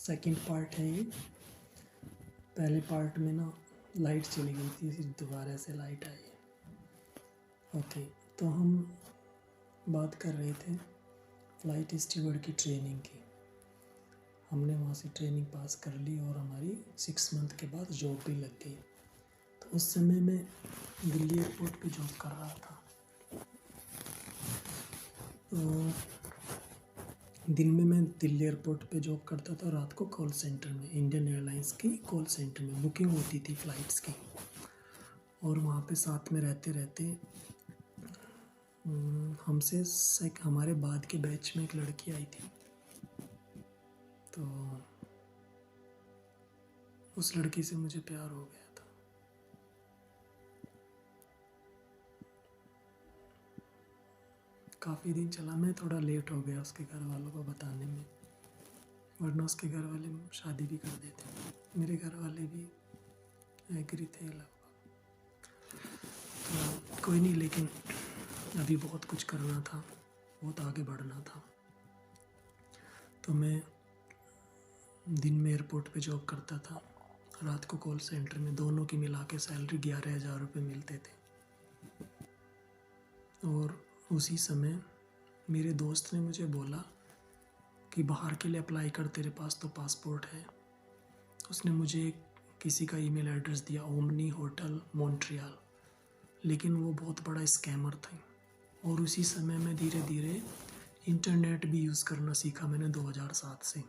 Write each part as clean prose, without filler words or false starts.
Second part है ये। पहले पार्ट में ना लाइट चली गई थी, फिर दोबारा से लाइट आई। ओके, तो हम बात कर रहे थे फ्लाइट स्टीवर्ड की ट्रेनिंग की। हमने वहाँ से ट्रेनिंग पास कर ली और हमारी 6 मंथ के बाद जॉब भी लग गई। तो उस समय मैं दिल्ली एयरपोर्ट पे जॉब कर रहा था। तो दिन में मैं दिल्ली एयरपोर्ट पे जॉब करता था, रात को कॉल सेंटर में, इंडियन एयरलाइंस की कॉल सेंटर में बुकिंग होती थी फ़्लाइट्स की। और वहाँ पे साथ में रहते रहते हमसे हमारे बाद के बैच में एक लड़की आई थी। तो उस लड़की से मुझे प्यार हो गया था। काफ़ी दिन चला, मैं थोड़ा लेट हो गया उसके घर वालों को बताने में, वरना उसके घर वाले शादी भी कर देते। मेरे घर वाले भी एग्री थे लगभग। तो कोई नहीं, लेकिन अभी बहुत कुछ करना था, बहुत आगे बढ़ना था। तो मैं दिन में एयरपोर्ट पे जॉब करता था, रात को कॉल सेंटर में। दोनों की मिला के सैलरी 11,000 रुपये मिलते थे। और उसी समय मेरे दोस्त ने मुझे बोला कि बाहर के लिए अप्लाई कर, तेरे पास तो पासपोर्ट है। उसने मुझे किसी का ईमेल एड्रेस दिया, ओमनी होटल मॉन्ट्रियल, लेकिन वो बहुत बड़ा स्कैमर था। और उसी समय मैं धीरे धीरे इंटरनेट भी यूज़ करना सीखा मैंने 2007 से।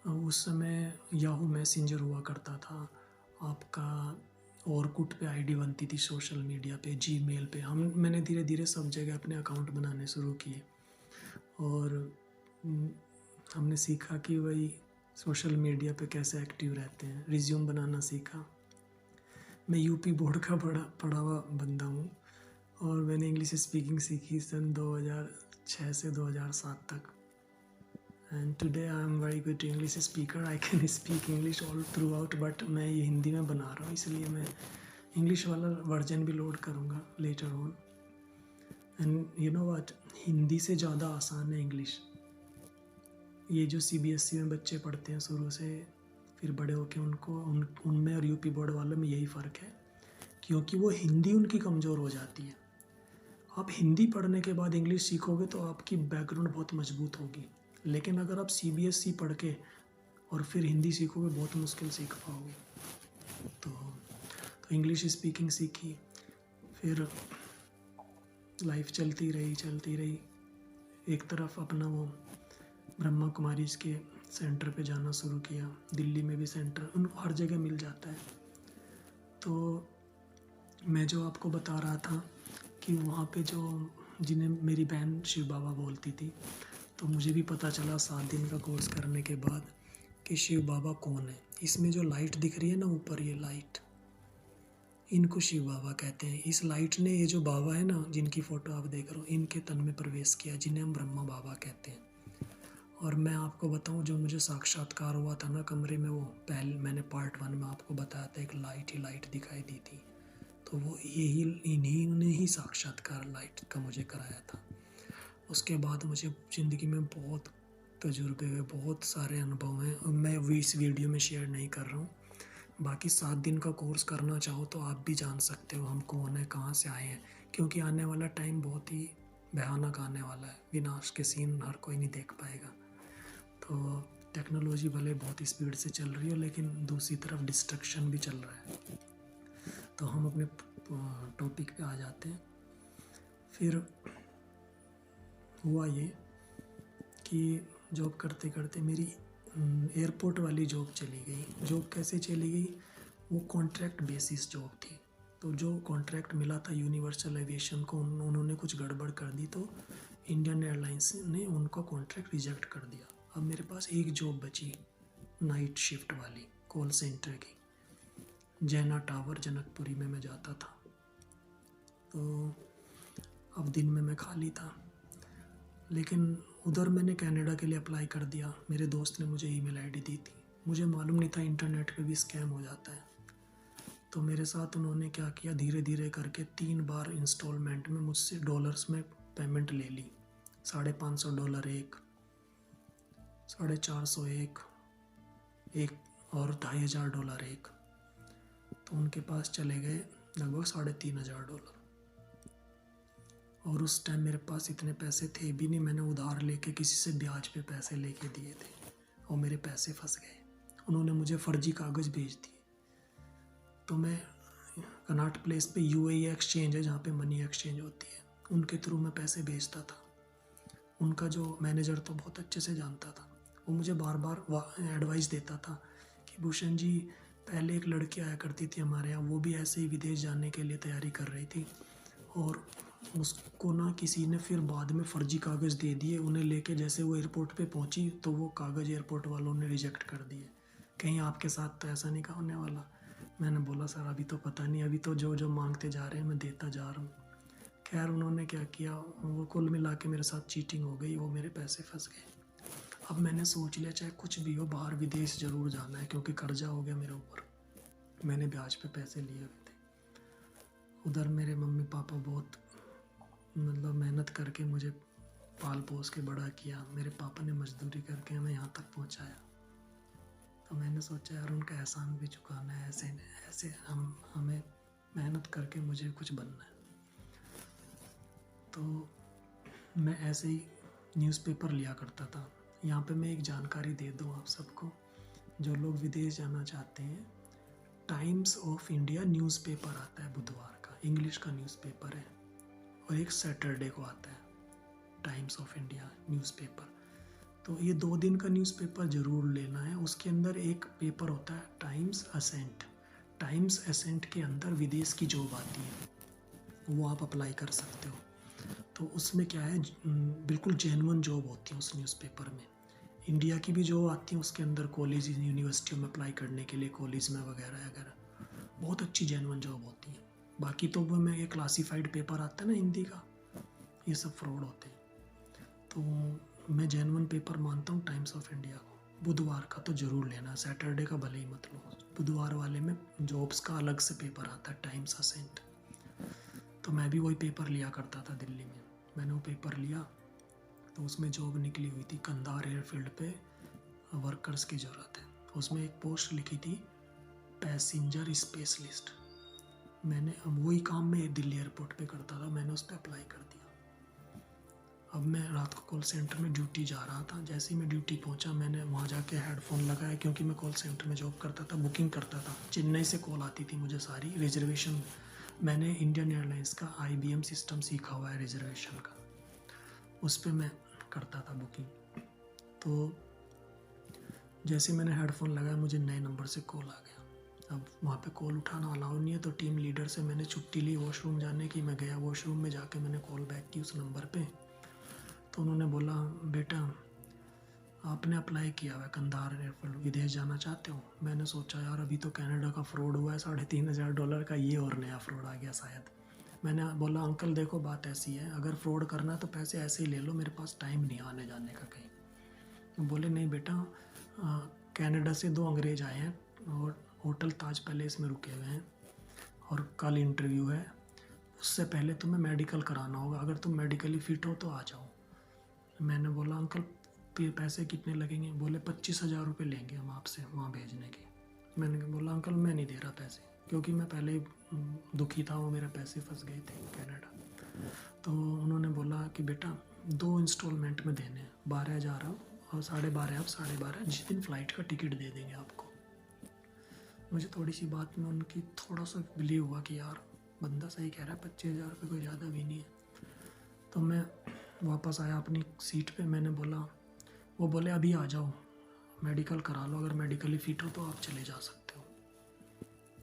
उस समय याहू मैसेंजर हुआ करता था आपका, ऑरकुट पे आईडी बनती थी, सोशल मीडिया पे, जीमेल पे। मैंने धीरे धीरे सब जगह अपने अकाउंट बनाने शुरू किए। और हमने सीखा कि वही सोशल मीडिया पे कैसे एक्टिव रहते हैं, रिज्यूम बनाना सीखा। मैं यूपी बोर्ड का पढ़ा हुआ बंदा हूँ और मैंने इंग्लिश स्पीकिंग सीखी सन 2006 से 2007 तक। And today I am very good English speaker, I can speak English all through out. But मैं ये हिंदी में बना रहा हूँ, इसलिए मैं इंग्लिश वाला वर्जन भी लोड करूँगा later on. And you know what, Hindi से ज़्यादा आसान है इंग्लिश। ये जो सीबीएसई में बच्चे पढ़ते हैं शुरू से, फिर बड़े होके उनमें और यूपी बोर्ड वालों में यही फ़र्क है, क्योंकि वो हिंदी उनकी कमज़ोर हो जाती है। आप हिंदी पढ़ने के बाद इंग्लिश सीखोगे तो आपकी बैकग्राउंड बहुत मजबूत होगी, लेकिन अगर आप सीबीएसई पढ़ के और फिर हिंदी सीखोगे, बहुत मुश्किल सीख पाओगे। तो इंग्लिश स्पीकिंग सीखी, फिर लाइफ चलती रही। एक तरफ अपना वो ब्रह्मा कुमारी के सेंटर पे जाना शुरू किया। दिल्ली में भी सेंटर उनको हर जगह मिल जाता है। तो मैं जो आपको बता रहा था कि वहाँ पे जो जिन्हें मेरी बहन शिव बाबा बोलती थी, तो मुझे भी पता चला 7 दिन का कोर्स करने के बाद कि शिव बाबा कौन है। इसमें जो लाइट दिख रही है ना ऊपर, ये लाइट, इनको शिव बाबा कहते हैं। इस लाइट ने, ये जो बाबा है ना जिनकी फ़ोटो आप देख रहे हो, इनके तन में प्रवेश किया, जिन्हें हम ब्रह्मा बाबा कहते हैं। और मैं आपको बताऊं, जो मुझे साक्षात्कार हुआ था ना कमरे में, वो पहले मैंने पार्ट 1 में आपको बताया था, एक लाइट दिखाई दी थी। तो वो इन्हीं ने ही साक्षात्कार लाइट का मुझे कराया था। उसके बाद मुझे ज़िंदगी में बहुत तजुर्बे हुए, बहुत सारे अनुभव हैं, और मैं भी इस वीडियो में शेयर नहीं कर रहा हूँ। बाकी 7 दिन का कोर्स करना चाहो तो आप भी जान सकते हो हम कौन है, कहाँ से आए हैं, क्योंकि आने वाला टाइम बहुत ही भयानक आने वाला है। विनाश के सीन हर कोई नहीं देख पाएगा। तो टेक्नोलॉजी भले बहुत स्पीड से चल रही है, लेकिन दूसरी तरफ डिस्ट्रक्शन भी चल रहा है। तो हम अपने टॉपिक पे आ जाते हैं। फिर हुआ ये कि जॉब करते करते मेरी एयरपोर्ट वाली जॉब चली गई। जॉब कैसे चली गई, वो कॉन्ट्रैक्ट बेसिस जॉब थी। तो जो कॉन्ट्रैक्ट मिला था यूनिवर्सल एविएशन को, उन्होंने कुछ गड़बड़ कर दी, तो इंडियन एयरलाइंस ने उनका कॉन्ट्रैक्ट रिजेक्ट कर दिया। अब मेरे पास एक जॉब बची, नाइट शिफ्ट वाली, कॉल सेंटर की, जैना टावर जनकपुरी में मैं जाता था। तो अब दिन में मैं खाली था, लेकिन उधर मैंने कनाडा के लिए अप्लाई कर दिया। मेरे दोस्त ने मुझे ईमेल आईडी दी थी, मुझे मालूम नहीं था इंटरनेट पे भी स्कैम हो जाता है। तो मेरे साथ उन्होंने क्या किया, धीरे धीरे करके 3 बार इंस्टॉलमेंट में मुझसे डॉलर्स में पेमेंट ले ली। $550 एक, $450 एक, एक और $2,500 एक। तो उनके पास चले गए लगभग $3,500। और उस टाइम मेरे पास इतने पैसे थे भी नहीं, मैंने उधार लेके किसी से ब्याज पे पैसे लेके दिए थे और मेरे पैसे फंस गए। उन्होंने मुझे फर्जी कागज़ भेज दिए। तो मैं कनॉट प्लेस पे UAE एक्सचेंज है जहाँ पे मनी एक्सचेंज होती है, उनके थ्रू मैं पैसे भेजता था। उनका जो मैनेजर तो बहुत अच्छे से जानता था, वो मुझे बार बार एडवाइस देता था कि भूषण जी, पहले एक लड़की आया करती थी हमारे यहाँ, वो भी ऐसे ही विदेश जाने के लिए तैयारी कर रही थी और उसको ना किसी ने फिर बाद में फ़र्जी कागज़ दे दिए। उन्हें लेके जैसे वो एयरपोर्ट पे पहुंची तो वो कागज़ एयरपोर्ट वालों ने रिजेक्ट कर दिए। कहीं आपके साथ तो ऐसा नहीं होने वाला? मैंने बोला सर अभी तो पता नहीं, अभी तो जो जो मांगते जा रहे हैं मैं देता जा रहा हूँ। खैर उन्होंने क्या किया, वो कुल मिला के मेरे साथ चीटिंग हो गई, वो मेरे पैसे फंस गए। अब मैंने सोच लिया चाहे कुछ भी हो बाहर विदेश ज़रूर जाना है, क्योंकि कर्जा हो गया मेरे ऊपर। मैंने ब्याज पे पैसे लिए हुए थे। उधर मेरे मम्मी पापा बहुत मतलब मेहनत करके मुझे पाल पोस के बड़ा किया। मेरे पापा ने मजदूरी करके हमें यहाँ तक पहुँचाया। तो मैंने सोचा यार उनका एहसान भी चुकाना है, ऐसे ऐसे हमें मेहनत करके मुझे कुछ बनना है। तो मैं ऐसे ही न्यूज़पेपर लिया करता था। यहाँ पे मैं एक जानकारी दे दूँ आप सबको, जो लोग विदेश जाना चाहते हैं, टाइम्स ऑफ इंडिया न्यूज़पेपर आता है बुधवार का, इंग्लिश का न्यूज़पेपर है, और एक सैटरडे को आता है टाइम्स ऑफ इंडिया न्यूज़पेपर। तो ये 2 दिन का न्यूज़पेपर ज़रूर लेना है। उसके अंदर एक पेपर होता है टाइम्स असेंट। टाइम्स असेंट के अंदर विदेश की जॉब आती है, वो आप अप्लाई कर सकते हो। तो उसमें क्या है, बिल्कुल जेन्युइन जॉब होती है उस न्यूज़पेपर में। इंडिया की भी जॉब आती है उसके अंदर, कॉलेज यूनिवर्सिटियों में अप्लाई करने के लिए, कॉलेज में वगैरह वगैरह, बहुत अच्छी जेन्युइन जॉब होती है। बाकी तो वो में ये क्लासीफाइड पेपर आता है ना हिंदी का, ये सब फ्रॉड होते हैं। तो मैं जेन्युइन पेपर मानता हूँ टाइम्स ऑफ इंडिया को। बुधवार का तो ज़रूर लेना, सैटरडे का भले ही मत लो। बुधवार वाले में जॉब्स का अलग से पेपर आता है, टाइम्स असेंट। तो मैं भी वही पेपर लिया करता था दिल्ली में। मैंने वो पेपर लिया तो उसमें जॉब निकली हुई थी, कंधार एयरफील्ड पे वर्कर्स की ज़रूरत है। उसमें एक पोस्ट लिखी थी पैसेंजर स्पेशलिस्ट। मैंने वही काम मैं दिल्ली एयरपोर्ट पे करता था, मैंने उस पर अप्लाई कर दिया। अब मैं रात को कॉल सेंटर में ड्यूटी जा रहा था। जैसे ही मैं ड्यूटी पहुंचा, मैंने वहाँ जाके हेडफोन लगाया, क्योंकि मैं कॉल सेंटर में जॉब करता था, बुकिंग करता था। चेन्नई से कॉल आती थी मुझे सारी रिजर्वेशन। मैंने इंडियन एयरलाइंस का IBM सिस्टम सीखा हुआ है रिजर्वेशन का, उस पर मैं करता था बुकिंग। तो जैसे मैंने हेडफोन लगाया, मुझे नए नंबर से कॉल आ गया। अब वहाँ पे कॉल उठाना अलाउ नहीं है, तो टीम लीडर से मैंने छुट्टी ली वॉशरूम जाने की। मैं गया वॉशरूम में, जाके मैंने कॉल बैक की उस नंबर पे। तो उन्होंने बोला बेटा आपने अप्लाई किया हुआ है कंधार एयरफील्ड, विदेश जाना चाहते हो? मैंने सोचा यार अभी तो कनाडा का फ्रॉड हुआ है $3,500 का, ये और नया फ्रॉड आ गया शायद। मैंने बोला अंकल देखो बात ऐसी है, अगर फ्रॉड करना है तो पैसे ऐसे ही ले लो, मेरे पास टाइम नहीं आने जाने का कहीं। बोले नहीं बेटा, कनाडा से 2 अंग्रेज आए हैं और होटल ताज पैलेस में रुके हुए हैं और कल इंटरव्यू है, उससे पहले तुम्हें मेडिकल कराना होगा, अगर तुम मेडिकली फ़िट हो तो आ जाओ। मैंने बोला अंकल पैसे कितने लगेंगे? बोले 25,000 रुपये लेंगे हम आपसे वहाँ भेजने के। मैंने बोला अंकल मैं नहीं दे रहा पैसे, क्योंकि मैं पहले ही दुखी था, वो मेरे पैसे फंस गए थे कनाडा। तो उन्होंने बोला कि बेटा 2 इंस्टॉलमेंट में देने हैं, 12,000 और 12,500 आप 12,500 जिस दिन फ़्लाइट का टिकट दे देंगे आपको। मुझे थोड़ी सी बात में उनकी थोड़ा सा बिलीव हुआ कि यार बंदा सही कह रहा है, 25,000 रुपये कोई ज़्यादा भी नहीं है। तो मैं वापस आया अपनी सीट पे। मैंने बोला, वो बोले अभी आ जाओ मेडिकल करा लो, अगर मेडिकली फ़िट हो तो आप चले जा सकते हो।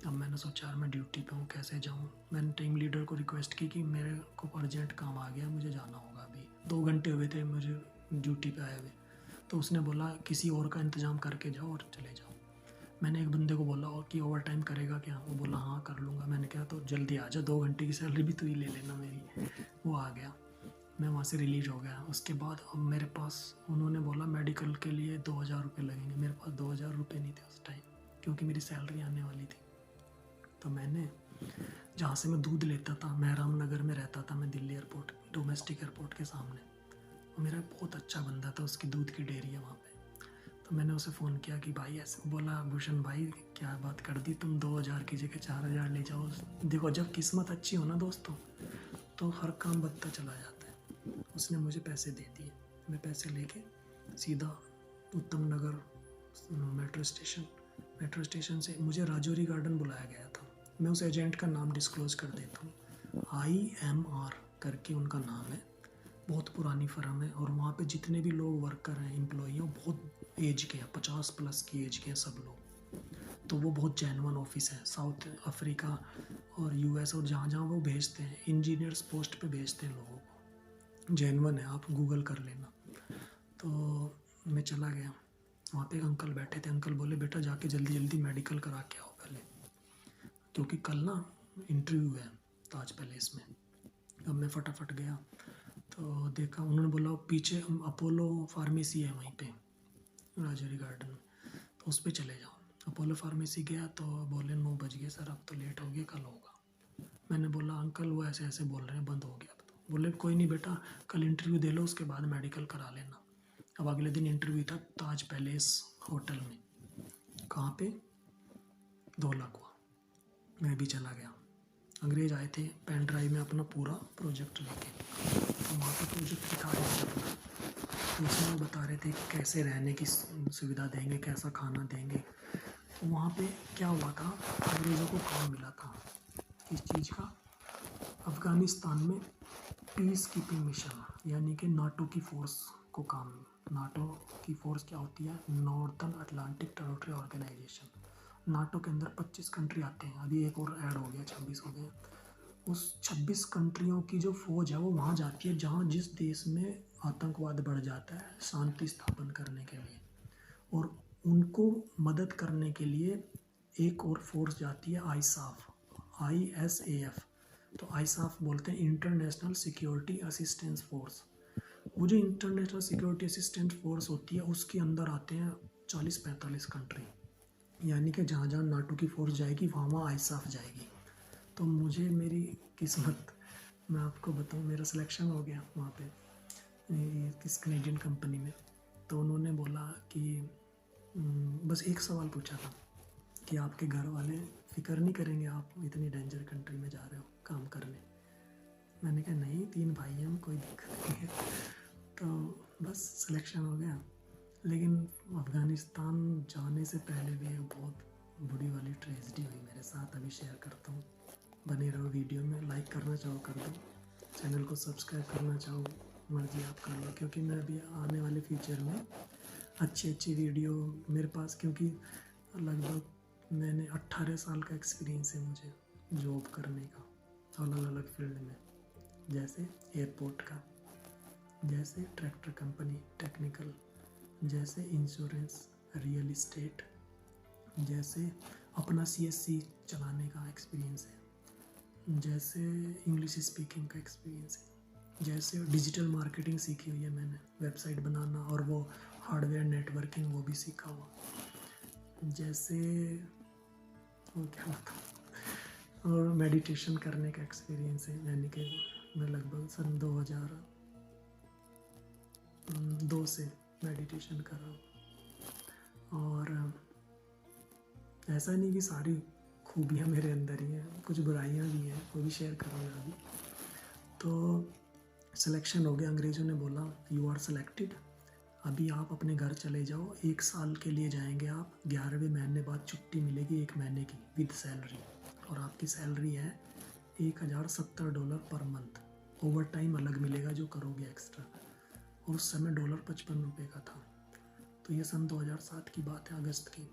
अब मैंने सोचा यार मैं ड्यूटी पे हूँ, कैसे जाऊँ? मैंने टीम लीडर को रिक्वेस्ट की कि मेरे को अर्जेंट काम आ गया, मुझे जाना होगा, अभी 2 घंटे हुए थे मुझे ड्यूटी पे आए हुए। तो उसने बोला किसी और का इंतज़ाम करके जाओ और चले जाओ। मैंने एक बंदे को बोला और कि ओवर टाइम करेगा क्या? वो बोला हाँ कर लूँगा। मैंने कहा तो जल्दी आ जा, 2 घंटे की सैलरी भी तू ही ले लेना मेरी। वो आ गया, मैं वहाँ से रिलीज हो गया। उसके बाद अब मेरे पास उन्होंने बोला मेडिकल के लिए 2,000 रुपये लगेंगे। मेरे पास 2,000 रुपये नहीं थे उस टाइम, क्योंकि मेरी सैलरी आने वाली थी। तो मैंने जहाँ से मैं दूध लेता था, मेहराम नगर में रहता था मैं, दिल्ली एयरपोर्ट डोमेस्टिक एयरपोर्ट के सामने। वो मेरा बहुत अच्छा बंदा था, उसकी दूध की डेयरी है वहाँ पे। तो मैंने उसे फ़ोन किया कि भाई ऐसे, बोला भूषण भाई क्या बात कर दी तुम, 2,000 की जगह 4,000 ले जाओ। देखो जब किस्मत अच्छी हो ना दोस्तों, तो हर काम बनता चला जाता है। उसने मुझे पैसे दे दिए, मैं पैसे लेके सीधा उत्तम नगर मेट्रो स्टेशन से मुझे राजौरी गार्डन बुलाया गया था। मैं उस एजेंट का नाम डिस्क्लोज़ कर देता हूँ, IMR करके उनका नाम है। बहुत पुरानी फर्म है और वहाँ पे जितने भी लोग वर्कर हैं, एम्प्लॉई हैं, वो बहुत एज के हैं, 50+ की एज के हैं सब लोग। तो वो बहुत जेन्युइन ऑफिस है। साउथ अफ्रीका और US और जहाँ जहाँ वो भेजते हैं, इंजीनियर्स पोस्ट पे भेजते हैं लोगों को। जेन्युइन है, आप गूगल कर लेना। तो मैं चला गया, वहाँ पे एक अंकल बैठे थे। अंकल बोले बेटा जाके जल्दी जल्दी मेडिकल करा के आओ पहले, क्योंकि कल ना इंटरव्यू है ताज पैलेस में। अब मैं फटाफट गया तो देखा, उन्होंने बोला पीछे अपोलो फार्मेसी है वहीं पे राजौरी गार्डन में, तो उस पर चले जाओ। अपोलो फार्मेसी गया तो बोले 9 बज गए सर, अब तो लेट हो गया, कल होगा। मैंने बोला अंकल वो ऐसे ऐसे बोल रहे हैं, बंद हो गया अब तो। बोले कोई नहीं बेटा, कल इंटरव्यू दे लो, उसके बाद मेडिकल करा लेना। अब अगले दिन इंटरव्यू था ताज पैलेस होटल में। कहाँ पे? धौलाकुआ। मैं भी चला गया। अंग्रेज आए थे पेन ड्राइव में अपना पूरा प्रोजेक्ट लेके, तो वहाँ पे प्रोजेक्ट दिखा रहे थे अपना। तो उसमें वो बता रहे थे कि कैसे रहने की सुविधा देंगे, कैसा खाना देंगे। तो वहाँ पे क्या हुआ था, अंग्रेज़ों को काम मिला था किस चीज़ का, अफ़गानिस्तान में पीस कीपिंग मिशन, यानी कि नाटो की फ़ोर्स को काम। नाटो की फ़ोर्स क्या होती है? Northern Atlantic territory organisation. NATO के अंदर 25 कंट्री आते हैं, अभी एक और ऐड हो गया, 26 हो गए। उस 26 कंट्रियों की जो फ़ौज है वो वहाँ जाती है जहाँ जिस देश में आतंकवाद बढ़ जाता है, शांति स्थापन करने के लिए, और उनको मदद करने के लिए एक और फोर्स जाती है, ISAF, ISAF। तो ISAF बोलते हैं इंटरनेशनल सिक्योरिटी असिस्टेंस फोर्स। वो जो इंटरनेशनल सिक्योरिटी असिस्टेंस फोर्स होती है उसके अंदर आते हैं 40-45 कंट्री, यानी कि जहाँ जहाँ नाटो की फोर्स जाएगी वहाँ वहाँ ISAF जाएगी। तो मुझे मेरी किस्मत, मैं आपको बताऊँ, मेरा सिलेक्शन हो गया वहाँ पे किस कनेडियन कंपनी में। तो उन्होंने बोला कि बस एक सवाल पूछा था कि आपके घर वाले फिक्र नहीं करेंगे आप इतनी डेंजर कंट्री में जा रहे हो काम करने? मैंने कहा नहीं, 3 भाई हैं हम, कोई दिक्कत नहीं है। तो बस सिलेक्शन हो गया। लेकिन अफ़गानिस्तान जाने से पहले भी एक बहुत बुरी वाली ट्रेजेडी हुई मेरे साथ, अभी शेयर करता हूँ। बने रहो वीडियो में, लाइक करना चाहो कर दो, चैनल को सब्सक्राइब करना चाहो मर्जी आप कर लो, क्योंकि मैं अभी आने वाले फ्यूचर में अच्छी वीडियो मेरे पास, क्योंकि लगभग मैंने 18 साल का एक्सपीरियंस है मुझे जॉब करने का अलग अलग फील्ड में, जैसे एयरपोर्ट का, जैसे ट्रैक्टर कंपनी टेक्निकल, जैसे इंश्योरेंस, रियल इस्टेट, जैसे अपना CSC चलाने का एक्सपीरियंस है, जैसे इंग्लिश स्पीकिंग का एक्सपीरियंस है, जैसे डिजिटल मार्केटिंग सीखी हुई है मैंने, वेबसाइट बनाना और वो हार्डवेयर नेटवर्किंग वो भी सीखा हुआ, जैसे वो क्या बताऊँ, और मेडिटेशन करने का एक्सपीरियंस है, यानी कि मैं लगभग सन 2002 से मेडिटेशन कर रहा हूँ। और ऐसा नहीं कि सारी खूबियाँ मेरे अंदर ही हैं, कुछ बुराइयाँ भी हैं, वो भी शेयर करूँगा अभी। तो सिलेक्शन हो गया, अंग्रेज़ों ने बोला यू आर सेलेक्टेड, अभी आप अपने घर चले जाओ, 1 साल के लिए जाएंगे आप, 11वें महीने बाद छुट्टी मिलेगी 1 महीने की विद सैलरी, और आपकी सैलरी है $1,070 पर मंथ, ओवर टाइम अलग मिलेगा जो करोगे एक्स्ट्रा, और उस समय डॉलर 55 रुपये का था। तो ये सन 2007 की बात है, अगस्त की।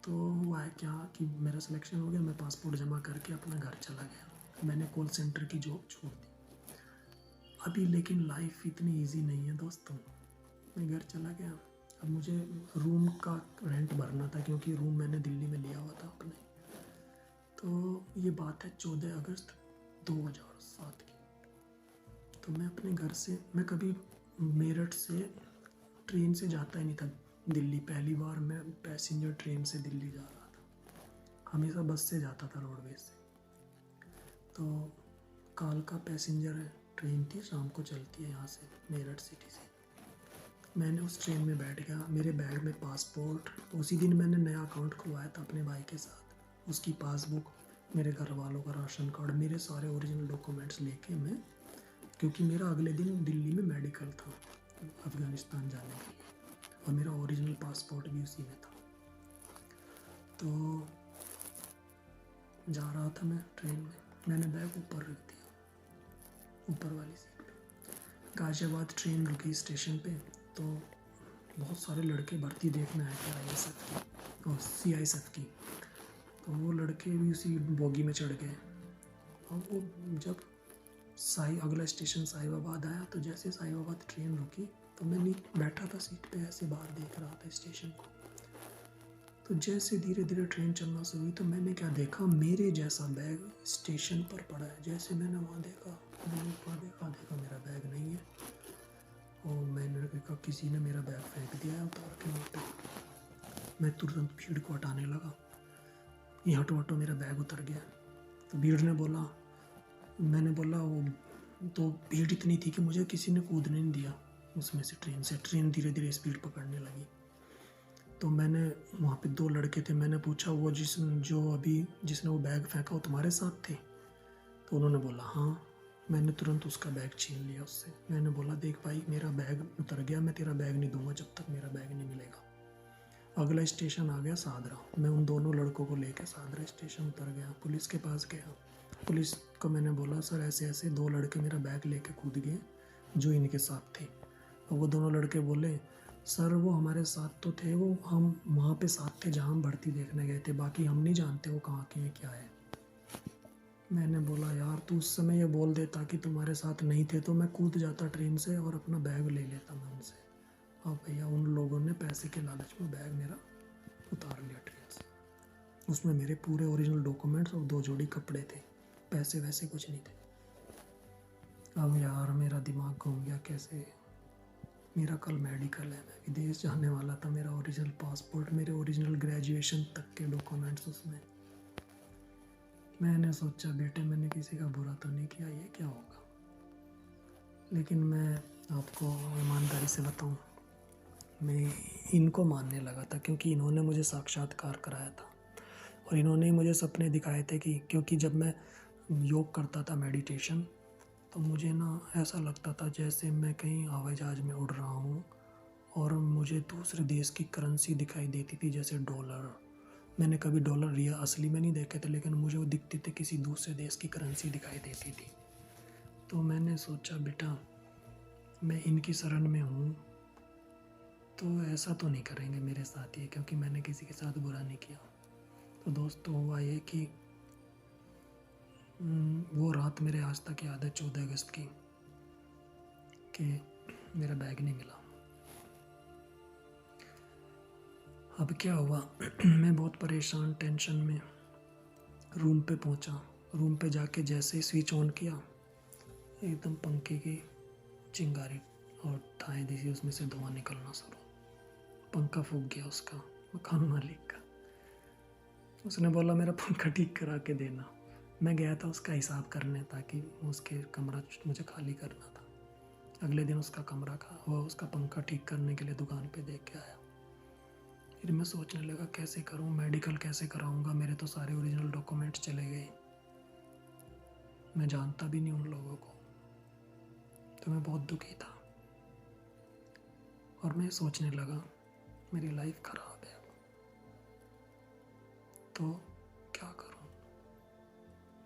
तो हुआ है क्या कि मेरा सिलेक्शन हो गया, मैं पासपोर्ट जमा करके अपना घर चला गया, मैंने कॉल सेंटर की जॉब छोड़ दी अभी। लेकिन लाइफ इतनी इजी नहीं है दोस्तों, मैं घर चला गया। अब मुझे रूम का रेंट भरना था, क्योंकि रूम मैंने दिल्ली में लिया हुआ था अपने। तो ये बात है 14 अगस्त 2007 की। तो मैं अपने घर से, मैं कभी मेरठ से ट्रेन से जाता ही नहीं था दिल्ली, पहली बार मैं पैसेंजर ट्रेन से दिल्ली जा रहा था, हमेशा बस से जाता था रोडवेज से। तो कालका पैसेंजर ट्रेन थी, शाम को चलती है यहाँ से मेरठ सिटी से। मैंने उस ट्रेन में बैठ गया। मेरे बैग में पासपोर्ट, उसी दिन मैंने नया अकाउंट खुलवाया था अपने भाई के साथ, उसकी पासबुक, मेरे घर वालों का राशन कार्ड, मेरे सारे ओरिजिनल डॉक्यूमेंट्स लेके मैं, क्योंकि मेरा अगले दिन दिल्ली में मेडिकल था अफ़गानिस्तान जाने के लिए, और मेरा ओरिजिनल पासपोर्ट भी उसी में था। तो जा रहा था मैं ट्रेन में, मैंने बैग ऊपर रख दिया, ऊपर वाली सीट पे। गाजियाबाद ट्रेन रुकी स्टेशन पे, तो बहुत सारे लड़के भर्ती देखने आए थे ISF की और CISF की। तो वो लड़के भी उसी बोगी में चढ़ गए। और वो जब अगला स्टेशन साहिबाबाद आया, तो जैसे साहिबाबाद ट्रेन रुकी, तो मैं बैठा था सीट पे, ऐसे बाहर देख रहा था स्टेशन को। तो जैसे धीरे धीरे ट्रेन चलना शुरू हुई, तो मैंने क्या देखा, मेरे जैसा बैग स्टेशन पर पड़ा है। जैसे मैंने वहाँ देखा, मैंने ऊपर देखा मेरा बैग नहीं है। और मैंने देखा किसी ने मेरा बैग फेंक दिया है उतार के वहाँ पे। मैं तुरंत भीड़ को हटाने लगा, ये हटो हटो, मेरा बैग उतर गया। तो भीड़ ने बोला, मैंने बोला वो, तो भीड़ इतनी थी कि मुझे किसी ने कूदने नहीं दिया उसमें से ट्रेन से। ट्रेन धीरे धीरे स्पीड पकड़ने लगी। तो मैंने, वहाँ पे 2 लड़के थे, मैंने पूछा वो जिसने वो बैग फेंका वो तुम्हारे साथ थे? तो उन्होंने बोला हाँ। मैंने तुरंत उसका बैग छीन लिया उससे। मैंने बोला देख भाई, मेरा बैग उतर गया, मैं तेरा बैग नहीं दूंगा जब तक मेरा बैग नहीं मिलेगा। अगला स्टेशन आ गया सादरा। मैं उन दोनों लड़कों को लेकर सादरा स्टेशन उतर गया, पुलिस के पास गया। पुलिस को मैंने बोला सर ऐसे ऐसे 2 लड़के मेरा बैग लेके कूद गए जो इनके साथ थे। और वो दोनों लड़के बोले सर वो हमारे साथ तो थे, वो हम वहाँ पे साथ थे जहाँ हम भर्ती देखने गए थे, बाकी हम नहीं जानते वो कहाँ के हैं क्या है। मैंने बोला यार तू उस समय ये बोल देता कि तुम्हारे साथ नहीं थे, तो मैं कूद जाता ट्रेन से और अपना बैग ले लेता मैं उनसे। और भैया उन लोगों ने पैसे के लालच में बैग मेरा उतार लिया ट्रेन से। उसमें मेरे पूरे ओरिजिनल डॉक्यूमेंट्स और 2 जोड़ी कपड़े थे, पैसे वैसे कुछ नहीं थे। अब यार मेरा दिमाग घूम गया कैसे। मेरा कल मेडिकल है, मैं विदेश जाने वाला था, मेरा ओरिजिनल पासपोर्ट, मेरे ओरिजिनल ग्रेजुएशन तक के डॉक्यूमेंट्स उसमें। मैंने सोचा बेटे मैंने किसी का बुरा तो नहीं किया, ये क्या होगा। लेकिन मैं आपको ईमानदारी से बताऊं, मैं इनको मानने लगा था, क्योंकि इन्होंने मुझे साक्षात्कार कराया था और इन्होंने मुझे सपने दिखाए थे कि, क्योंकि जब मैं योग करता था मेडिटेशन, तो मुझे ना ऐसा लगता था जैसे मैं कहीं हवाई जहाज़ में उड़ रहा हूँ और मुझे दूसरे देश की करेंसी दिखाई देती थी, जैसे डॉलर। मैंने कभी डॉलर रियल असली में नहीं देखे थे, लेकिन मुझे वो दिखते थे, किसी दूसरे देश की करेंसी दिखाई देती थी। तो मैंने सोचा बेटा मैं इनकी शरण में हूँ, तो ऐसा तो नहीं करेंगे मेरे साथ ये, क्योंकि मैंने किसी के साथ बुरा नहीं किया। तो दोस्तों हुआ ये कि वो रात मेरे आज तक याद है, 14 अगस्त की, कि मेरा बैग नहीं मिला। अब क्या हुआ मैं बहुत परेशान, टेंशन में रूम पे पहुंचा। रूम पे जाके जैसे ही स्विच ऑन किया, एकदम पंखे की चिंगारी और थाई दी, उसमें से धुआं निकलना शुरू। पंखा फूक गया उसका, मकान मालिक का। उसने बोला मेरा पंखा ठीक करा के देना। मैं गया था उसका हिसाब करने, ताकि उसके कमरा मुझे खाली करना था। अगले दिन उसका कमरा वो उसका पंखा ठीक करने के लिए दुकान पे देख के आया। फिर मैं सोचने लगा कैसे करूं, मेडिकल कैसे कराऊंगा, मेरे तो सारे ओरिजिनल डॉक्यूमेंट्स चले गए, मैं जानता भी नहीं उन लोगों को। तो मैं बहुत दुखी था और मैं सोचने लगा मेरी लाइफ खराब है, तो क्या करूं।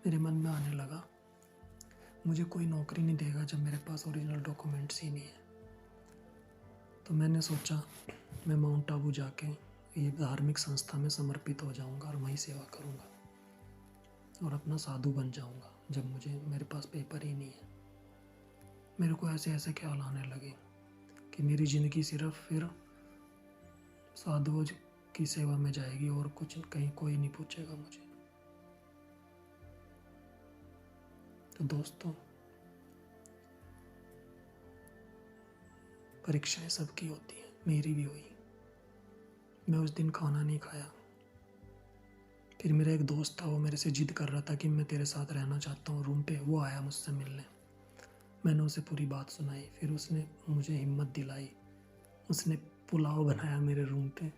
मेरे मन में आने लगा मुझे कोई नौकरी नहीं देगा जब मेरे पास ओरिजिनल डॉक्यूमेंट्स ही नहीं है। तो मैंने सोचा मैं माउंट आबू जाके ये धार्मिक संस्था में समर्पित हो जाऊंगा और वहीं सेवा करूंगा और अपना साधु बन जाऊंगा, जब मेरे पास पेपर ही नहीं है। मेरे को ऐसे ऐसे ख्याल आने लगे कि मेरी ज़िंदगी सिर्फ फिर साधुओं की सेवा में जाएगी और कुछ कहीं कोई नहीं पूछेगा मुझे। तो दोस्तों परीक्षाएं सबकी होती हैं, मेरी भी हुई। मैं उस दिन खाना नहीं खाया। फिर मेरा एक दोस्त था, वो मेरे से जिद कर रहा था कि मैं तेरे साथ रहना चाहता हूँ रूम पे। वो आया मुझसे मिलने, मैंने उसे पूरी बात सुनाई। फिर उसने मुझे हिम्मत दिलाई उसने पुलाव बनाया मेरे रूम पे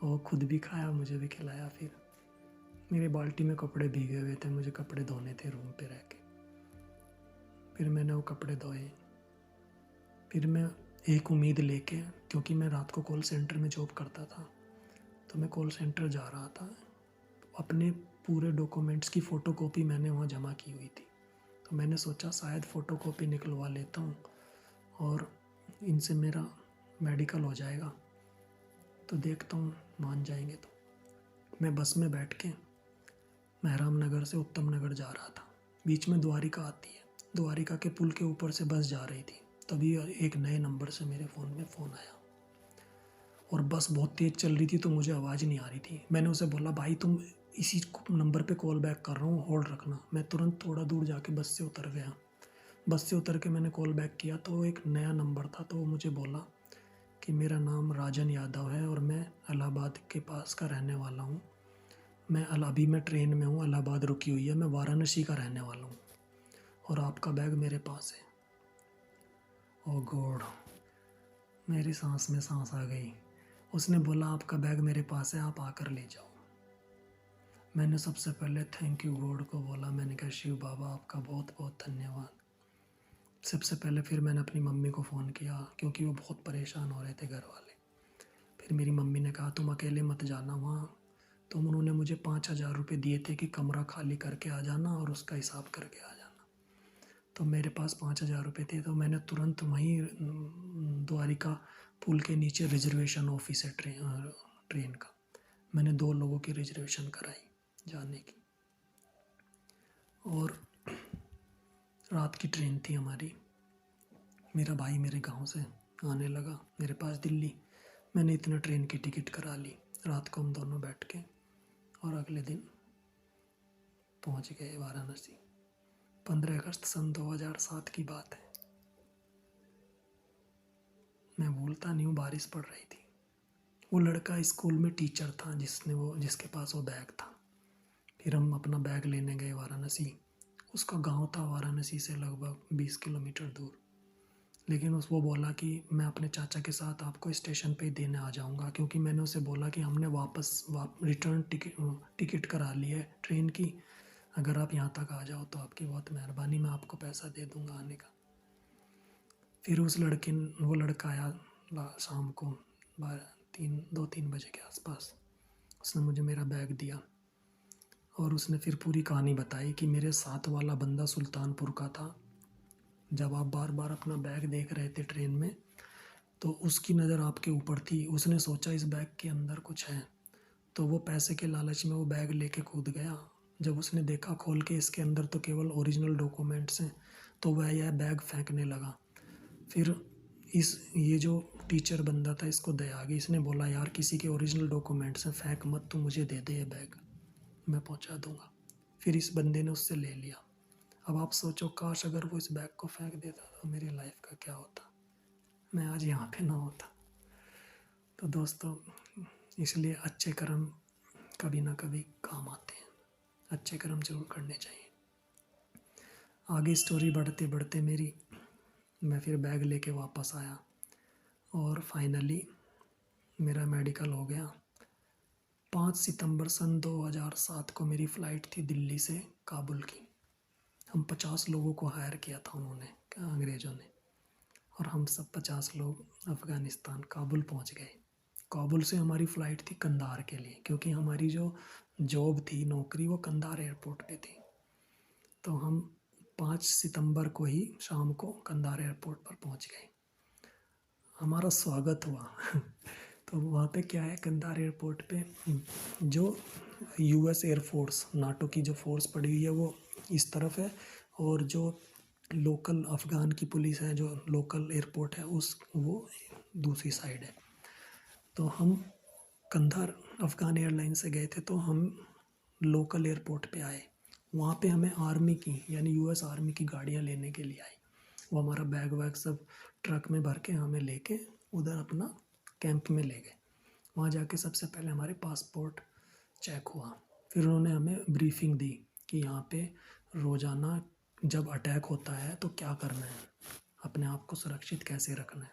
और खुद भी खाया, मुझे भी खिलाया। फिर मेरे बाल्टी में कपड़े भीगे हुए थे, मुझे कपड़े धोने थे रूम पे रह के। फिर मैंने वो कपड़े धोए। फिर मैं एक उम्मीद लेके, क्योंकि मैं रात को कॉल सेंटर में जॉब करता था, तो मैं कॉल सेंटर जा रहा था। अपने पूरे डॉक्यूमेंट्स की फ़ोटोकॉपी मैंने वहाँ जमा की हुई थी, तो मैंने सोचा शायद फ़ोटोकॉपी निकलवा लेता हूँ और इनसे मेरा मेडिकल हो जाएगा, तो देखता हूँ मान जाएंगे। तो मैं बस में बैठ के महराम नगर से उत्तम नगर जा रहा था। बीच में द्वारिका आती है, द्वारिका के पुल के ऊपर से बस जा रही थी। तभी एक नए नंबर से मेरे फ़ोन में फ़ोन आया और बस बहुत तेज़ चल रही थी, तो मुझे आवाज़ नहीं आ रही थी। मैंने उसे बोला, भाई तुम इसी नंबर पे कॉल बैक कर रहा हूँ, होल्ड रखना। मैं तुरंत थोड़ा दूर जाके बस से उतर गया। बस से उतर के मैंने कॉल बैक किया तो एक नया नंबर था, तो वो मुझे बोला कि मेरा नाम राजन यादव है और मैं इलाहाबाद के पास का रहने वाला हूँ। अभी मैं ट्रेन में हूँ, इलाहाबाद रुकी हुई है, मैं वाराणसी का रहने वाला हूँ और आपका बैग मेरे पास है। ओह गॉड, मेरी सांस में सांस आ गई। उसने बोला, आपका बैग मेरे पास है, आप आकर ले जाओ। मैंने सबसे पहले थैंक यू गॉड को बोला। मैंने कहा, शिव बाबा आपका बहुत बहुत धन्यवाद। सबसे पहले फिर मैंने अपनी मम्मी को फ़ोन किया, क्योंकि वो बहुत परेशान हो रहे थे घर वाले। फिर मेरी मम्मी ने कहा, तुम अकेले मत जाना वहाँ। तो उन्होंने मुझे 5,000 रुपये दिए थे कि कमरा खाली करके आ जाना और उसका हिसाब करके आ जाना। तो मेरे पास 5,000 रुपये थे, तो मैंने तुरंत वहीं द्वारिका पुल के नीचे रिजर्वेशन ऑफिस है ट्रेन का, मैंने 2 लोगों की रिजर्वेशन कराई जाने की। और रात की ट्रेन थी हमारी। मेरा भाई मेरे गांव से आने लगा मेरे पास दिल्ली। मैंने इतना ट्रेन की टिकट करा ली। रात को हम दोनों बैठ के और अगले दिन पहुंच गए वाराणसी। 15 अगस्त सन 2007 की बात है। मैं भूलता नहीं हूँ, बारिश पड़ रही थी। वो लड़का स्कूल में टीचर था जिसके पास वो बैग था। फिर हम अपना बैग लेने गए वाराणसी। उसका गांव था वाराणसी से लगभग 20 किलोमीटर दूर। लेकिन वो बोला कि मैं अपने चाचा के साथ आपको स्टेशन पे ही देने आ जाऊंगा, क्योंकि मैंने उसे बोला कि हमने रिटर्न टिकट करा ली है ट्रेन की। अगर आप यहाँ तक आ जाओ तो आपकी बहुत मेहरबानी, मैं आपको पैसा दे दूंगा आने का। फिर वो लड़का आया शाम को 2-3 बजे के आसपास। उसने मुझे मेरा बैग दिया और उसने फिर पूरी कहानी बताई कि मेरे साथ वाला बंदा सुल्तानपुर का था। जब आप बार बार अपना बैग देख रहे थे ट्रेन में, तो उसकी नज़र आपके ऊपर थी। उसने सोचा इस बैग के अंदर कुछ है, तो वो पैसे के लालच में वो बैग लेके कूद गया। जब उसने देखा खोल के, इसके अंदर तो केवल ओरिजिनल डॉक्यूमेंट्स हैं, तो वह यह बैग फेंकने लगा। फिर ये जो टीचर बंदा था, इसको दया आ गई। इसने बोला, यार किसी के ओरिजिनल डॉक्यूमेंट्स हैं, फेंक मत, तू मुझे दे दे ये बैग, मैं पहुंचा दूंगा। फिर इस बंदे ने उससे ले लिया। अब आप सोचो, काश अगर वो इस बैग को फेंक देता तो मेरी लाइफ का क्या होता, मैं आज यहाँ पे ना होता। तो दोस्तों, इसलिए अच्छे कर्म कभी ना कभी काम आते हैं, अच्छे कर्म जरूर करने चाहिए। आगे स्टोरी बढ़ते बढ़ते मैं फिर बैग लेके वापस आया और फाइनली मेरा मेडिकल हो गया। 5 सितंबर सन 2007 को मेरी फ़्लाइट थी दिल्ली से काबुल की। हम 50 लोगों को हायर किया था उन्होंने, अंग्रेज़ों ने, और हम सब 50 लोग अफ़गानिस्तान काबुल पहुंच गए। काबुल से हमारी फ़्लाइट थी कंधार के लिए, क्योंकि हमारी जो जॉब थी, नौकरी, वो कंधार एयरपोर्ट पे थी। तो हम 5 सितंबर को ही शाम को कंधार एयरपोर्ट पर पहुंच गए। हमारा स्वागत हुआ तो वहाँ पे क्या है, कंधार एयरपोर्ट पे जो यूएस एयरफोर्स, नाटो की जो फोर्स पड़ी हुई है वो इस तरफ है, और जो लोकल अफ़गान की पुलिस है, जो लोकल एयरपोर्ट है वो दूसरी साइड है। तो हम कंधार अफ़गान एयरलाइन से गए थे, तो हम लोकल एयरपोर्ट पे आए। वहाँ पे हमें आर्मी की, यानी यूएस आर्मी की गाड़ियाँ लेने के लिए आई। वो हमारा बैग वैग सब ट्रक में भर के हमें लेके उधर अपना कैंप में ले गए। वहाँ जाके सबसे पहले हमारे पासपोर्ट चेक हुआ। फिर उन्होंने हमें ब्रीफिंग दी कि यहाँ पे रोज़ाना जब अटैक होता है तो क्या करना है, अपने आप को सुरक्षित कैसे रखना है।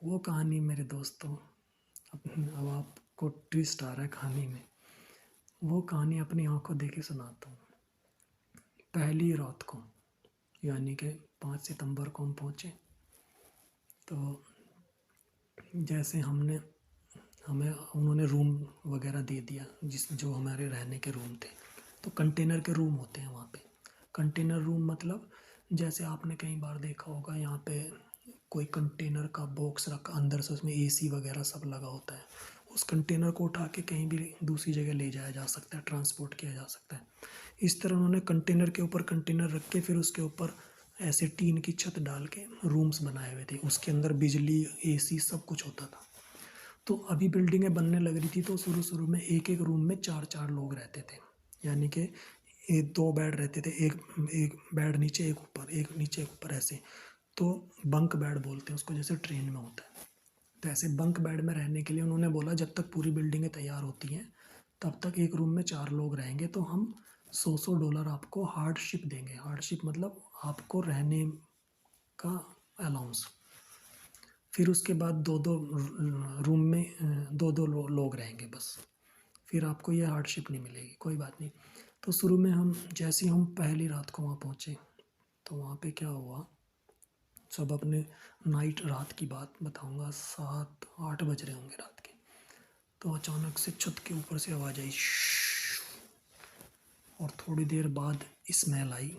वो कहानी मेरे दोस्तों, अब आपको ट्विस्ट आ रहा है कहानी में। वो कहानी अपनी आंखों देखे सुनाता हूँ। पहली रात को, यानी कि 5 सितंबर को हम पहुँचे। तो जैसे हमें उन्होंने रूम वगैरह दे दिया, जो हमारे रहने के रूम थे। तो कंटेनर के रूम होते हैं वहाँ पे। कंटेनर रूम मतलब जैसे आपने कई बार देखा होगा, यहाँ पे कोई कंटेनर का बॉक्स रखा, अंदर से उसमें एसी वगैरह सब लगा होता है। उस कंटेनर को उठा के कहीं भी दूसरी जगह ले जाया जा सकता है, ट्रांसपोर्ट किया जा सकता है। इस तरह उन्होंने कंटेनर के ऊपर कंटेनर रख के फिर उसके ऊपर ऐसे टीन की छत डाल के रूम्स बनाए हुए थे। उसके अंदर बिजली, एसी सब कुछ होता था। तो अभी बिल्डिंगें बनने लग रही थी, तो शुरू शुरू में एक एक रूम में 4-4 लोग रहते थे। यानी कि 2 बेड रहते थे, एक बेड नीचे एक ऊपर, एक नीचे एक ऊपर, ऐसे। तो बंक बेड बोलते हैं उसको, जैसे ट्रेन में होता है। तो ऐसे बंक बेड में रहने के लिए उन्होंने बोला जब तक पूरी बिल्डिंगें तैयार होती हैं तब तक एक रूम में 4 लोग रहेंगे, तो हम $100 आपको हार्डशिप देंगे। हार्डशिप मतलब आपको रहने का अलाउंस। फिर उसके बाद 2-2 रूम में 2-2 लोग रहेंगे बस। फिर आपको ये हार्डशिप नहीं मिलेगी, कोई बात नहीं। तो शुरू में जैसे ही हम पहली रात को वहाँ पहुँचे, तो वहाँ पे क्या हुआ, सब अपने रात की बात बताऊँगा, 7-8 बज रहे होंगे रात के। तो अचानक से छत के ऊपर से आवाज़ आई, और थोड़ी देर बाद स्मेल आई,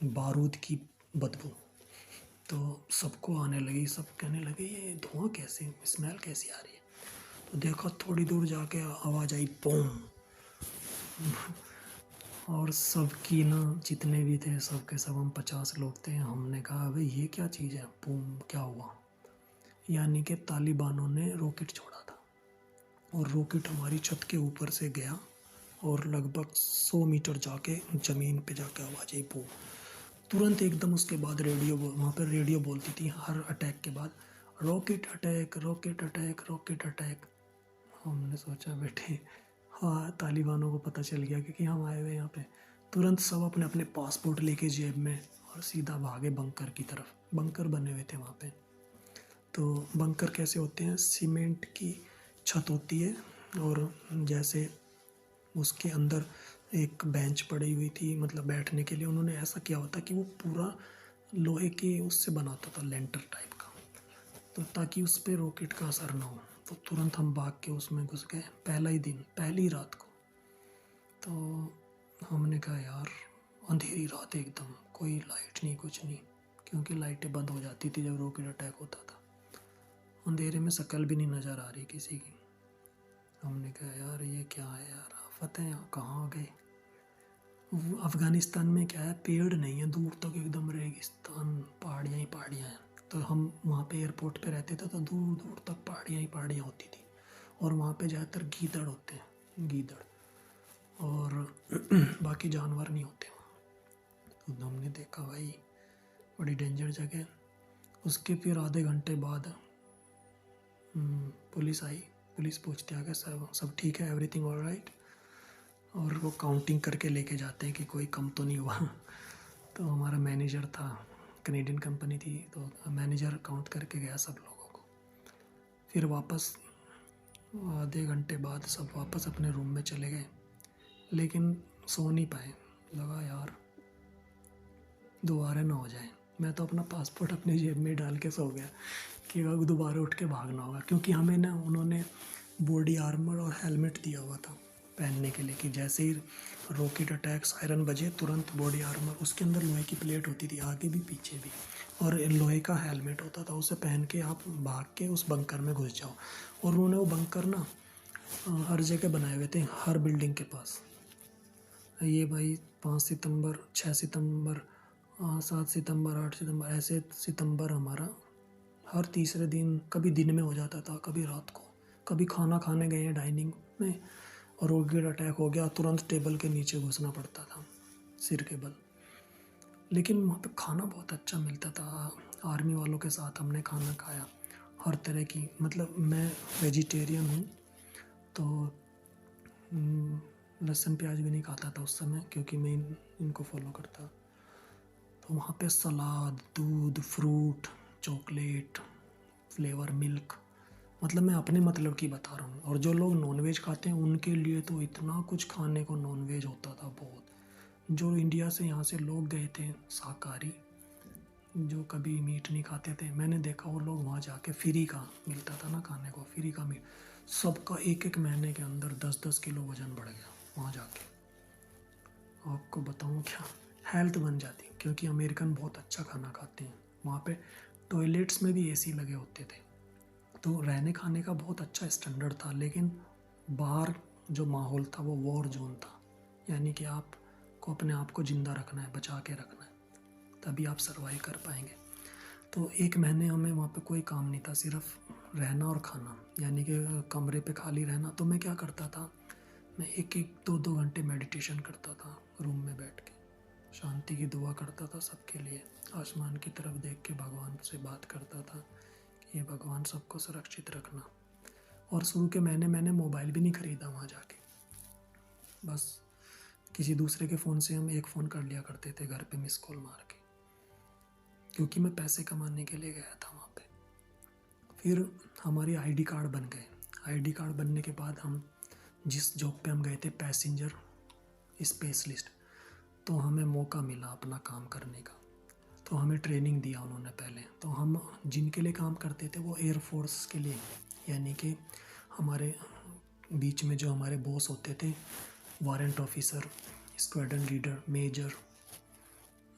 बारूद की बदबू। तो सबको आने लगी, सब कहने लगे ये धुआं कैसे, स्मेल कैसी आ रही है। तो देखा, थोड़ी दूर जाके आवाज़ आई, बूम। और सबकी ना, जितने भी थे सब के सब, हम 50 लोग थे। हमने कहा भाई ये क्या चीज़ है, बूम, क्या हुआ। यानी कि तालिबानों ने रॉकेट छोड़ा था, और रॉकेट हमारी छत के ऊपर से गया और लगभग 100 मीटर जाके ज़मीन पे जाके आवाज़ आई, बूम। तुरंत एकदम उसके बाद वहाँ पर रेडियो बोलती थी हर अटैक के बाद, rocket attack, rocket attack, rocket attack. हमने सोचा बेटे, हाँ तालिबानों को पता चल गया क्योंकि हम आए हुए यहाँ पे। तुरंत सब अपने अपने पासपोर्ट लेके जेब में और सीधा भागे बंकर की तरफ। बंकर बने हुए थे वहाँ पे। तो बंकर कैसे होते हैं, सीमेंट की छत होती है, और जैसे उसके अंदर एक बेंच पड़ी हुई थी, मतलब बैठने के लिए। उन्होंने ऐसा किया होता कि वो पूरा लोहे के उससे बना होता था, लेंटर टाइप का, तो ताकि उस पर रॉकेट का असर ना हो। तो तुरंत हम भाग के उसमें घुस गए, पहला ही दिन, पहली रात को। तो हमने कहा यार, अंधेरी रात एकदम, कोई लाइट नहीं, कुछ नहीं, क्योंकि लाइटें बंद हो जाती थी जब रॉकेट अटैक होता था। अंधेरे में शक्ल भी नहीं नज़र आ रही किसी की। हमने कहा यार ये क्या है यार, आफत है, यहाँ कहाँ आ गए। अफ़गानिस्तान में क्या है, पेड़ नहीं है दूर तक, एकदम रेगिस्तान, पहाड़ियाँ ही पहाड़ियाँ हैं। तो हम वहाँ पे एयरपोर्ट पे रहते थे, तो दूर दूर तक पहाड़ियाँ ही पहाड़ियाँ होती थी। और वहाँ पे ज़्यादातर गीदड़ होते हैं, गीदड़, और बाकी जानवर नहीं होते वहाँ। तो हमने देखा भाई बड़ी डेंजर जगह। उसके फिर आधे घंटे बाद पुलिस आई। पुलिस पूछते आगे, सब ठीक है, एवरीथिंग ऑल राइट। और वो काउंटिंग करके लेके जाते हैं कि कोई कम तो नहीं हुआ। तो हमारा मैनेजर था, कनेडियन कंपनी थी, तो मैनेजर काउंट करके गया सब लोगों को। फिर वापस आधे घंटे बाद सब वापस अपने रूम में चले गए, लेकिन सो नहीं पाए। लगा यार दोबारा ना हो जाए। मैं तो अपना पासपोर्ट अपने जेब में डाल के सो गया कि अगर दोबारा उठ के भागना होगा, क्योंकि हमें ना उन्होंने बॉडी आर्मर और हेलमेट दिया हुआ था पहनने के लिए, कि जैसे ही रॉकेट अटैक सायरन बजे तुरंत बॉडी आर्मर, उसके अंदर लोहे की प्लेट होती थी आगे भी पीछे भी, और लोहे का हेलमेट होता था, उसे पहन के आप भाग के उस बंकर में घुस जाओ। और उन्होंने वो बंकर ना हर जगह बनाए हुए थे, हर बिल्डिंग के पास। ये भाई 5 सितंबर, 6 सितंबर, 7 सितंबर, 8 सितंबर, ऐसे सितंबर हमारा हर तीसरे दिन, कभी दिन में हो जाता था, कभी रात को। कभी खाना खाने गए हैं डाइनिंग में और रॉकेट अटैक हो गया, तुरंत टेबल के नीचे घुसना पड़ता था सिर के बल। लेकिन वहाँ पे खाना बहुत अच्छा मिलता था। आर्मी वालों के साथ हमने खाना खाया, हर तरह की, मतलब मैं वेजिटेरियन हूँ, तो लहसुन प्याज भी नहीं खाता था उस समय, क्योंकि मैं इनको फॉलो करता। तो वहाँ पे सलाद, दूध, फ्रूट, चॉकलेट, फ्लेवर मिल्क, मतलब मैं अपने मतलब की बता रहा हूँ। और जो लोग नॉनवेज खाते हैं उनके लिए तो इतना कुछ खाने को नॉनवेज होता था बहुत। जो इंडिया से यहाँ से लोग गए थे शाकाहारी, जो कभी मीट नहीं खाते थे, मैंने देखा वो लोग वहाँ जाके फ्री का मिलता था ना खाने को, फ्री का मीट, सबका एक एक महीने के अंदर 10-10 किलो वजन बढ़ गया वहाँ जाके। आपको बताऊँ क्या, हेल्थ बन जाती, क्योंकि अमेरिकन बहुत अच्छा खाना खाते हैं। वहाँ पे टॉयलेट्स में भी एसी लगे होते थे, तो रहने खाने का बहुत अच्छा स्टैंडर्ड था। लेकिन बाहर जो माहौल था वो वॉर जोन था, यानी कि आपको अपने आप को ज़िंदा रखना है, बचा के रखना है, तभी आप सर्वाइव कर पाएंगे। तो एक महीने हमें वहाँ पे कोई काम नहीं था, सिर्फ रहना और खाना, यानी कि कमरे पे खाली रहना। तो मैं क्या करता था, मैं 1-2 घंटे मेडिटेशन करता था रूम में बैठ के, शांति की दुआ करता था सबके लिए, आसमान की तरफ देख के भगवान से बात करता था कि ये भगवान सबको सुरक्षित रखना। और शुरू के महीने मैंने मोबाइल भी नहीं ख़रीदा वहाँ जाके, बस किसी दूसरे के फ़ोन से हम एक फ़ोन कर लिया करते थे घर पे मिस कॉल मार के, क्योंकि मैं पैसे कमाने के लिए गया था वहाँ पे। फिर हमारी आईडी कार्ड बन गए। आईडी कार्ड बनने के बाद हम जिस जॉब पे हम गए थे पैसेंजर स्पेशलिस्ट, तो हमें मौका मिला अपना काम करने का। तो हमें ट्रेनिंग दिया उन्होंने पहले। तो हम जिनके लिए काम करते थे वो एयरफोर्स के लिए, यानी कि हमारे बीच में जो हमारे बॉस होते थे, warrant officer, squadron leader, major,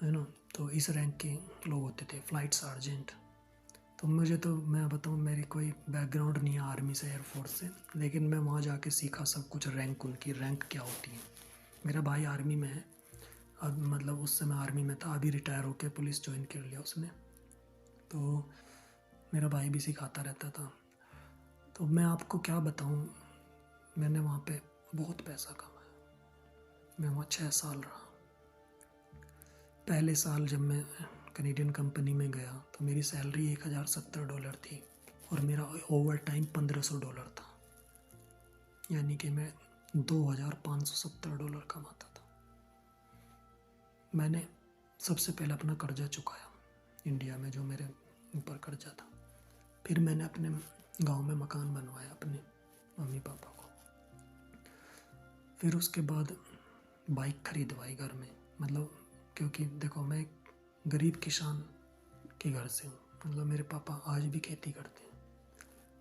है ना, तो इस रैंक के लोग होते थे, फ्लाइट सार्जेंट। तो मैं बताऊँ, मेरी कोई बैकग्राउंड नहीं है आर्मी से, एयरफोर्स से, लेकिन मैं वहाँ जाके सीखा सब कुछ, रैंक, उनकी रैंक क्या होती है। मेरा भाई आर्मी में है, अब मतलब उस समय आर्मी में था, अभी रिटायर होकर पुलिस ज्वाइन कर लिया उसने। तो मेरा भाई भी सिखाता रहता था। तो मैं आपको क्या बताऊँ, मैंने वहाँ पे बहुत पैसा कमाया। मैं वहाँ 6 साल रहा। पहले साल जब मैं कनेडियन कंपनी में गया तो मेरी सैलरी $1070 थी और मेरा ओवर टाइम $1500 था, यानी कि मैं $2570 कमाता था। मैंने सबसे पहले अपना कर्जा चुकाया इंडिया में, जो मेरे ऊपर कर्जा था। फिर मैंने अपने गांव में मकान बनवाया अपने मम्मी पापा को। फिर उसके बाद बाइक खरीदवाई घर में, मतलब क्योंकि देखो मैं एक गरीब किसान के घर से हूँ, मतलब मेरे पापा आज भी खेती करते हैं।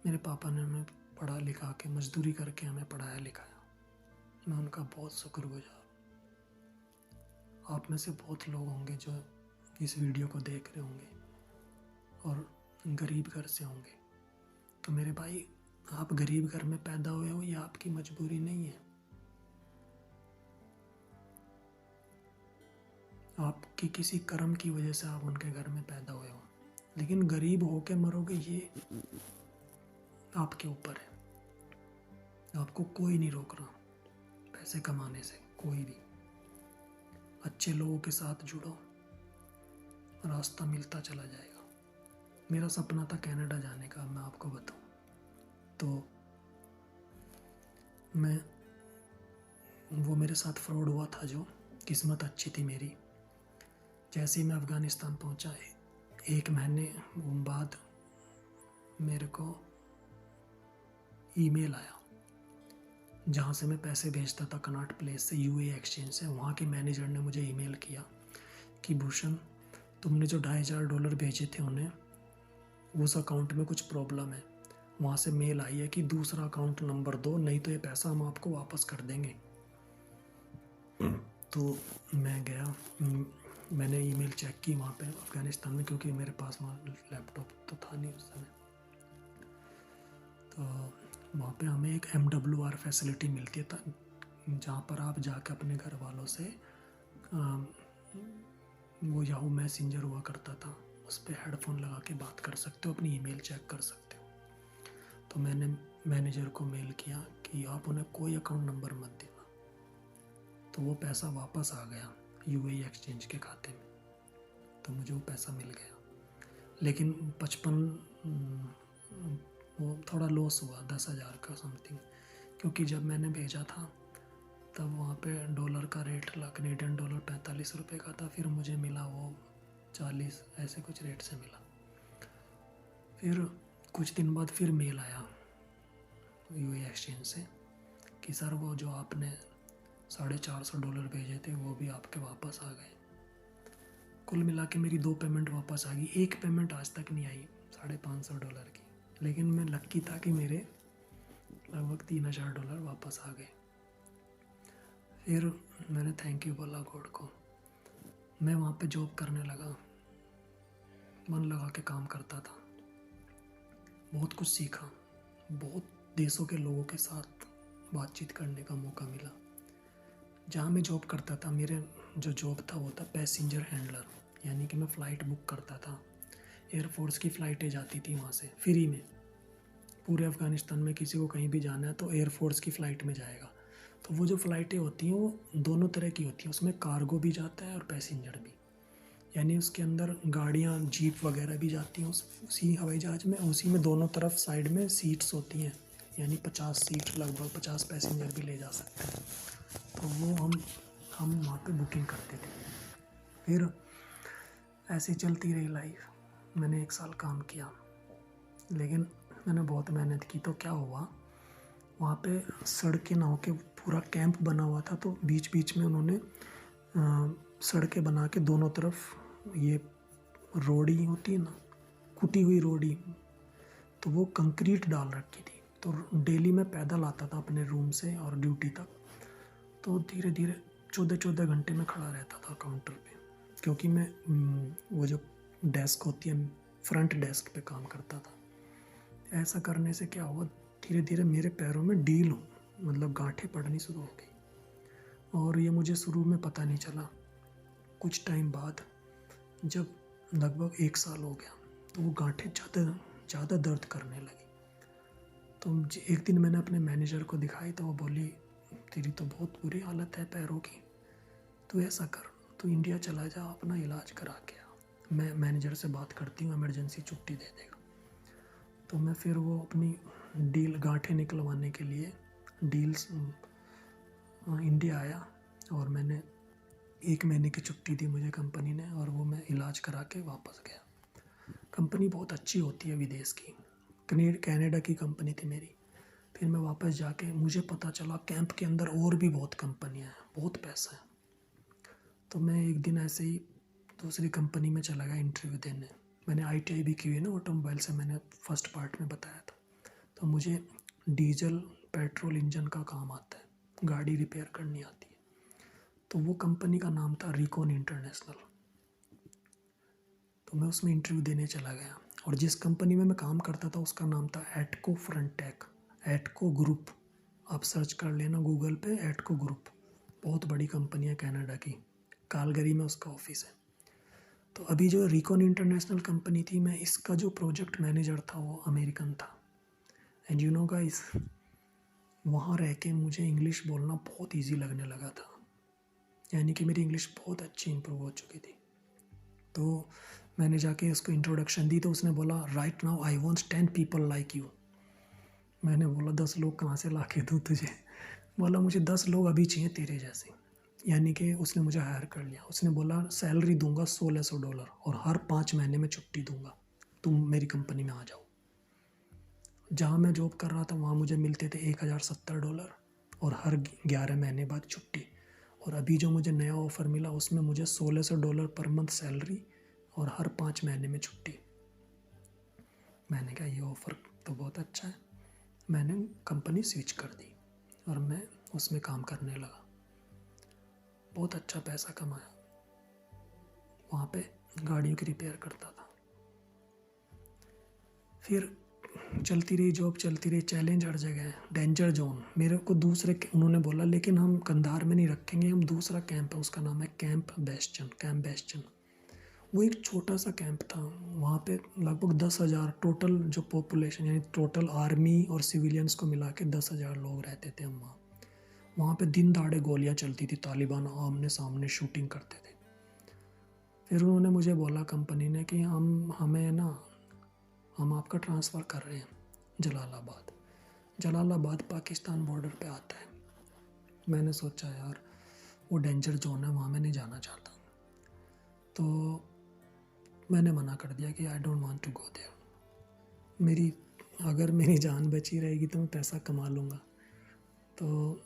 मेरे पापा ने हमें पढ़ा लिखा के, मजदूरी करके हमें पढ़ाया लिखाया। मैं उनका बहुत शुक्रगुजार। आप में से बहुत लोग होंगे जो इस वीडियो को देख रहे होंगे और गरीब घर से होंगे। तो मेरे भाई, आप गरीब घर में पैदा हुए हो, ये आपकी मजबूरी नहीं है, आपकी किसी कर्म की वजह से आप उनके घर में पैदा हुए हो। लेकिन गरीब होके मरोगे ये आपके ऊपर है, आपको कोई नहीं रोक रहा पैसे कमाने से, कोई भी। अच्छे लोगों के साथ जुड़ो, रास्ता मिलता चला जाएगा। मेरा सपना था कनाडा जाने का, मैं आपको बताऊं तो वो मेरे साथ फ्रॉड हुआ था। जो किस्मत अच्छी थी मेरी, जैसे ही मैं अफ़गानिस्तान पहुंचा, 1 महीने बाद मेरे को ईमेल आया जहाँ से मैं पैसे भेजता था, कनॉट प्लेस से, यूए एक्सचेंज से। वहाँ के मैनेजर ने मुझे ईमेल किया कि भूषण, तुमने जो $2500 भेजे थे उन्हें, उस अकाउंट में कुछ प्रॉब्लम है। वहाँ से मेल आई है कि दूसरा अकाउंट नंबर दो, नहीं तो ये पैसा हम आपको वापस कर देंगे। तो मैं गया, मैंने ईमेल चेक की वहाँ पे अफ़गानिस्तान में, क्योंकि मेरे पास वहाँ लैपटॉप तो था नहीं उस समय। तो वहाँ पे हमें एक MWR फैसिलिटी मिलती है, जहाँ पर आप जाकर अपने घर वालों से वो याहू मैसेंजर हुआ करता था, उस पर हेडफोन लगा के बात कर सकते हो, अपनी ईमेल चेक कर सकते हो। तो मैंने मैनेजर को मेल किया कि आप उन्हें कोई अकाउंट नंबर मत देना। तो वो पैसा वापस आ गया यूएई एक्सचेंज के खाते में, तो मुझे वो पैसा मिल गया। लेकिन 55 वो थोड़ा लॉस हुआ, 10,000 का समथिंग, क्योंकि जब मैंने भेजा था तब वहाँ पे डॉलर का रेट, कनेडियन $45 का था। फिर मुझे मिला वो 40, ऐसे कुछ रेट से मिला। फिर कुछ दिन बाद फिर मेल आया यूए एक्सचेंज से कि सर वो जो आपने $450 भेजे थे वो भी आपके वापस आ गए। कुल मिला के मेरी 2 पेमेंट वापस आ गई। एक पेमेंट आज तक नहीं आई $550 की, लेकिन मैं लक्की था कि मेरे लगभग $3000 वापस आ गए। फिर मैंने थैंक यू बोला गॉड को। मैं वहाँ पे जॉब करने लगा, मन लगा के काम करता था, बहुत कुछ सीखा, बहुत देशों के लोगों के साथ बातचीत करने का मौका मिला। जहाँ मैं जॉब करता था, मेरे जो जॉब था वो था पैसेंजर हैंडलर, यानी कि मैं फ़्लाइट बुक करता था। एयरफोर्स की फ़्लाइटें जाती थी वहाँ से फ्री में। पूरे अफ़गानिस्तान में किसी को कहीं भी जाना है तो एयरफोर्स की फ़्लाइट में जाएगा। तो वो जो फ़्लाइटें होती हैं वो दोनों तरह की होती हैं, उसमें कार्गो भी जाता है और पैसेंजर भी, यानी उसके अंदर गाड़ियाँ जीप वगैरह भी जाती हैं उसी हवाई जहाज़ में। उसी में दोनों तरफ साइड में सीट्स होती हैं, यानी 50 सीट, लगभग 50 पैसेंजर भी ले जा सकते हैं। तो वो हम वहाँ पे बुकिंग करते थे। फिर ऐसे चलती रही लाइफ। मैंने 1 साल काम किया, लेकिन मैंने बहुत मेहनत की। तो क्या हुआ, वहाँ पे सड़कें ना होके पूरा कैंप बना हुआ था, तो बीच बीच में उन्होंने सड़कें बना के दोनों तरफ ये रोड़ी होती है ना, कुटी हुई रोड़ी, तो वो कंक्रीट डाल रखी थी। तो डेली मैं पैदल आता था अपने रूम से और ड्यूटी तक। तो धीरे धीरे 14-14 घंटे में खड़ा रहता था काउंटर पे, क्योंकि मैं वो जो डेस्क होती है फ्रंट डेस्क पे काम करता था। ऐसा करने से क्या हुआ, धीरे धीरे मेरे पैरों में ढील मतलब गांठें पड़नी शुरू हो गई। और ये मुझे शुरू में पता नहीं चला। कुछ टाइम बाद जब लगभग 1 साल हो गया तो वो गांठें ज़्यादा दर्द करने लगी। तो एक दिन मैंने अपने मैनेजर को दिखाई, तो वो बोली तेरी तो बहुत बुरी हालत है पैरों की, तो ऐसा कर, तू इंडिया चला जा, अपना इलाज करा के आ, मैं मैनेजर से बात करती हूँ, इमरजेंसी छुट्टी दे देगा। तो मैं फिर वो अपनी गांठें निकलवाने के लिए इंडिया आया, और मैंने 1 महीने की छुट्टी दी मुझे कंपनी ने, और वो मैं इलाज करा के वापस गया। कंपनी बहुत अच्छी होती है विदेश की, कनाडा की कंपनी थी मेरी। फिर मैं वापस जाके मुझे पता चला कैंप के अंदर और भी बहुत कंपनियां हैं, बहुत पैसा है। तो मैं एक दिन ऐसे ही दूसरी कंपनी में चला गया इंटरव्यू देने। मैंने ITI भी की हुई है ना ऑटोमोबाइल से, मैंने फर्स्ट पार्ट में बताया था। तो मुझे डीजल पेट्रोल इंजन का काम आता है, गाड़ी रिपेयर करनी आती है। तो वो कंपनी का नाम था रिकॉन इंटरनेशनल। तो मैं उसमें इंटरव्यू देने चला गया, और जिस कंपनी में मैं काम करता था उसका नाम था एटको फ्रंटेक, एटको ग्रुप। आप सर्च कर लेना गूगल पे, एटको ग्रुप, बहुत बड़ी कंपनी है कनाडा की, कालगरी में उसका ऑफिस है। तो अभी जो रिकॉन इंटरनेशनल कंपनी थी, मैं इसका जो प्रोजेक्ट मैनेजर था वो अमेरिकन था। एंड यू नो गाइस, वहाँ रह के मुझे इंग्लिश बोलना बहुत ईजी लगने लगा था, यानी कि मेरी इंग्लिश बहुत अच्छी इम्प्रूव हो चुकी थी। तो मैंने जाके उसको इंट्रोडक्शन दी, तो उसने बोला right now I want 10 people like you. मैंने बोला 10 लोग कहाँ से ला के दूँ तुझे। बोला मुझे 10 लोग अभी चाहिए तेरे जैसे। यानी कि उसने मुझे हायर कर लिया। उसने बोला सैलरी दूंगा $1600, और हर 5 महीने में छुट्टी दूंगा, तुम मेरी कंपनी में आ जाओ। जहाँ मैं जॉब कर रहा था वहाँ मुझे मिलते थे $1070, और हर 11 महीने बाद छुट्टी। और अभी जो मुझे नया ऑफ़र मिला उसमें मुझे $1600 पर मंथ सैलरी और हर 5 महीने में छुट्टी। मैंने कहा ये ऑफ़र तो बहुत अच्छा है। मैंने कंपनी स्विच कर दी और मैं उसमें काम करने लगा। बहुत अच्छा पैसा कमाया। वहाँ पे गाड़ियों की रिपेयर करता था। फिर चलती रही जॉब, चलती रही। चैलेंज हर जगह है, डेंजर जोन। मेरे को उन्होंने बोला लेकिन हम कंधार में नहीं रखेंगे, हम दूसरा कैंप है, उसका नाम है कैंप बेस्टन। वो एक छोटा सा कैंप था। वहाँ पे लगभग 10,000 टोटल जो पॉपुलेशन, यानी टोटल आर्मी और सिविलियंस को मिला के 10,000 लोग रहते थे हम वहाँ पे दिन दहाड़े गोलियाँ चलती थी, तालिबान आमने सामने शूटिंग करते थे। फिर उन्होंने मुझे बोला कंपनी ने कि हम आपका ट्रांसफ़र कर रहे हैं जलालाबाद पाकिस्तान बॉर्डर पे आता है। मैंने सोचा यार वो डेंजर जोन है, वहाँ मैं नहीं जाना चाहता। तो मैंने मना कर दिया कि I don't want to go there. मेरी अगर मेरी जान बची रहेगी तो मैं पैसा कमा लूँगा, तो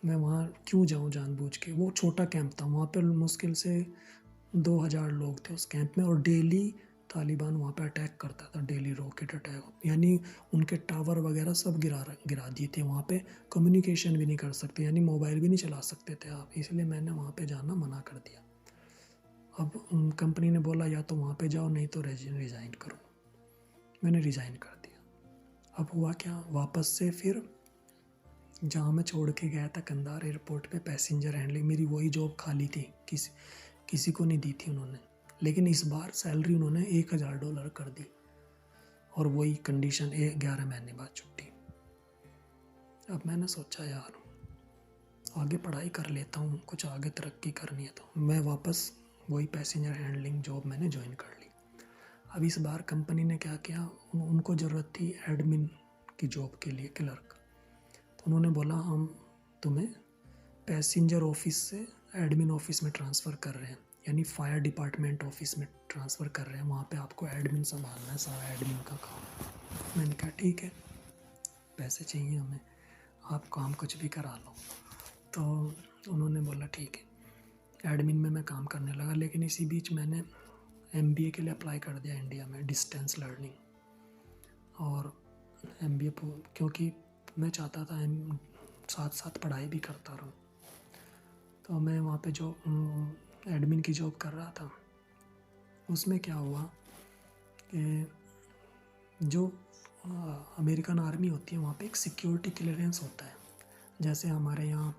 मैं वहाँ क्यों जाऊँ जानबूझ के। वो छोटा कैंप था, वहाँ पे मुश्किल से 2000 लोग थे उस कैंप में, और डेली तालिबान वहाँ पे अटैक करता था, डेली रॉकेट अटैक, यानी उनके टावर वगैरह सब गिरा दिए थे। वहाँ पे कम्युनिकेशन भी नहीं कर सकते, यानी मोबाइल भी नहीं चला सकते थे आप, इसलिए मैंने वहाँ पे जाना मना कर दिया। अब कंपनी ने बोला या तो वहाँ पे जाओ, नहीं तो रिज़ाइन करो। मैंने रिज़ाइन कर दिया। अब हुआ क्या, वापस से फिर जहाँ मैं छोड़ के गया था कंधार एयरपोर्ट पे, पैसेंजर हैंडलिंग, मेरी वही जॉब खाली थी, किसी को नहीं दी थी उन्होंने, लेकिन इस बार सैलरी उन्होंने $1000 कर दी, और वही कंडीशन 11 महीने बाद छुट्टी। अब मैंने सोचा यार आगे पढ़ाई कर लेता हूँ, कुछ आगे तरक्की करनी है, तो मैं वापस वही पैसेंजर हैंडलिंग जॉब मैंने ज्वाइन कर ली। अब इस बार कंपनी ने क्या किया, उनको ज़रूरत थी एडमिन की जॉब के लिए, क्लर्क, तो उन्होंने बोला हम तुम्हें पैसेंजर ऑफिस से एडमिन ऑफिस में ट्रांसफ़र कर रहे हैं, यानी फायर डिपार्टमेंट ऑफिस में ट्रांसफ़र कर रहे हैं, वहाँ पे आपको एडमिन संभालना है, सारा एडमिन का काम। मैंने कहा ठीक है, पैसे चाहिए हमें, आप काम कुछ भी करा लो। तो उन्होंने बोला ठीक है, एडमिन में मैं काम करने लगा। लेकिन इसी बीच मैंने MBA के लिए अप्लाई कर दिया इंडिया में, डिस्टेंस लर्निंग, और MBA क्योंकि मैं चाहता था साथ साथ पढ़ाई भी करता रहूँ। तो मैं वहाँ पे जो एडमिन की जॉब कर रहा था, उसमें क्या हुआ कि जो अमेरिकन आर्मी होती है वहाँ पे एक सिक्योरिटी क्लियरेंस होता है, जैसे हमारे यहाँ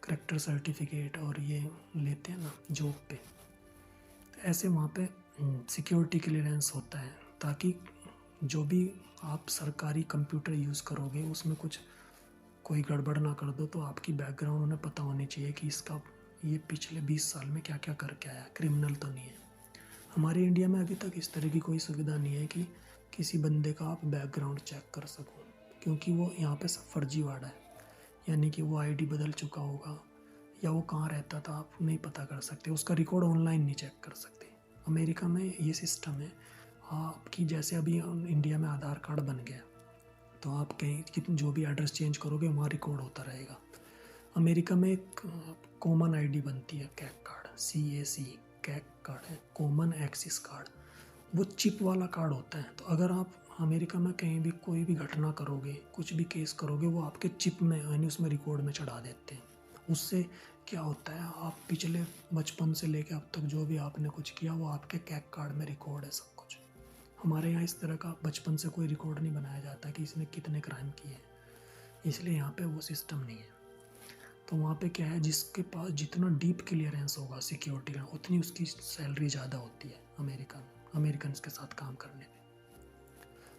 करेक्टर सर्टिफिकेट और ये लेते हैं ना जॉब पे, तो ऐसे वहाँ पे सिक्योरिटी क्लियरेंस होता है, ताकि जो भी आप सरकारी कंप्यूटर यूज़ करोगे उसमें कुछ कोई गड़बड़ ना कर दो, तो आपकी बैकग्राउंड उन्हें पता होनी चाहिए कि इसका ये पिछले 20 साल में क्या क्या करके आया, क्रिमिनल तो नहीं है। हमारे इंडिया में अभी तक इस तरह की कोई सुविधा नहीं है कि किसी बंदे का आप बैकग्राउंड चेक कर सको, क्योंकि वो यहाँ पे सब फर्जीवाड़ा है, यानी कि वो ID बदल चुका होगा या वो कहाँ रहता था आप नहीं पता कर सकते, उसका रिकॉर्ड ऑनलाइन नहीं चेक कर सकते। अमेरिका में ये सिस्टम है आपकी, जैसे अभी इंडिया में आधार कार्ड बन गया, तो आप कहीं जो भी एड्रेस चेंज करोगे वहाँ रिकॉर्ड होता रहेगा। अमेरिका में एक कॉमन ID बनती है, कैक कार्ड, CAC कैक कार्ड है, कॉमन एक्सिस कार्ड, वो चिप वाला कार्ड होता है। तो अगर आप अमेरिका में कहीं भी कोई भी घटना करोगे, कुछ भी केस करोगे, वो आपके चिप में यानी उसमें रिकॉर्ड में चढ़ा देते हैं। उससे क्या होता है, आप पिछले बचपन से लेकर अब तक जो भी आपने कुछ किया वो आपके कैक कार्ड में रिकॉर्ड है सब कुछ। हमारे यहाँ इस तरह का बचपन से कोई रिकॉर्ड नहीं बनाया जाता कि इसने कितने क्राइम किए, इसलिए यहाँ पे वो सिस्टम नहीं है। तो वहाँ पे क्या है, जिसके पास जितना डीप क्लियरेंस होगा सिक्योरिटी का, उतनी उसकी सैलरी ज़्यादा होती है अमेरिकन के साथ काम करने में।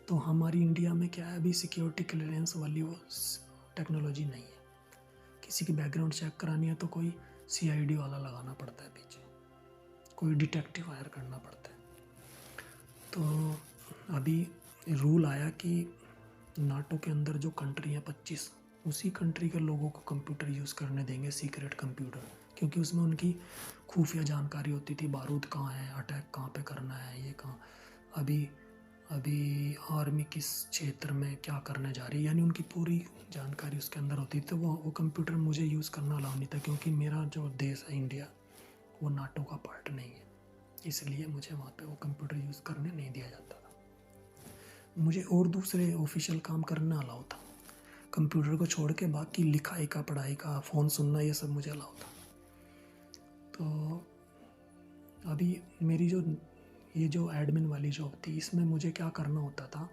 तो हमारी इंडिया में क्या है, अभी सिक्योरिटी क्लियरेंस वाली वो टेक्नोलॉजी नहीं है। किसी की बैकग्राउंड चेक करानी है तो कोई CID वाला लगाना पड़ता है पीछे, कोई डिटेक्टिव हायर करना पड़ता है। तो अभी रूल आया कि नाटो के अंदर जो कंट्री है 25, उसी कंट्री के लोगों को कंप्यूटर यूज़ करने देंगे, सीक्रेट कंप्यूटर, क्योंकि उसमें उनकी खुफिया जानकारी होती थी, बारूद कहाँ है, अटैक कहाँ पे करना है, ये कहाँ अभी आर्मी किस क्षेत्र में क्या करने जा रही है, यानी उनकी पूरी जानकारी उसके अंदर होती थी। तो वो कंप्यूटर मुझे यूज़ करना अलाउ नहीं था, क्योंकि मेरा जो देश है इंडिया वो नाटो का पार्ट नहीं है, इसलिए मुझे वहाँ पे वो कंप्यूटर यूज़ करने नहीं दिया जाता था। मुझे और दूसरे ऑफिशियल काम करना अलाउ था, कंप्यूटर को छोड़ के बाकी लिखाई का, पढ़ाई का, फ़ोन सुनना, ये सब मुझे अलाउ था। तो अभी मेरी ये जो एडमिन वाली जॉब थी, इसमें मुझे क्या करना होता था,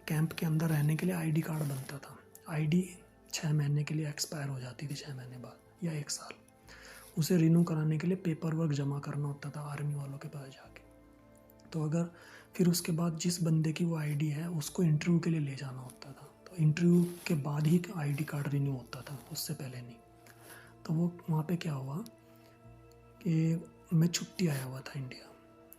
कैंप के अंदर रहने के लिए ID कार्ड बनता था। ID 6 महीने के लिए एक्सपायर हो जाती थी, 6 महीने बाद या 1 साल। उसे रिन्यू कराने के लिए पेपर वर्क जमा करना होता था आर्मी वालों के पास जाके। तो अगर फिर उसके बाद जिस बंदे की वो ID है उसको इंटरव्यू के लिए ले जाना होता था, तो इंटरव्यू के बाद ही ID कार्ड रिन्यू होता था, उससे पहले नहीं। तो वो वहाँ पे क्या हुआ कि मैं छुट्टी आया हुआ था इंडिया,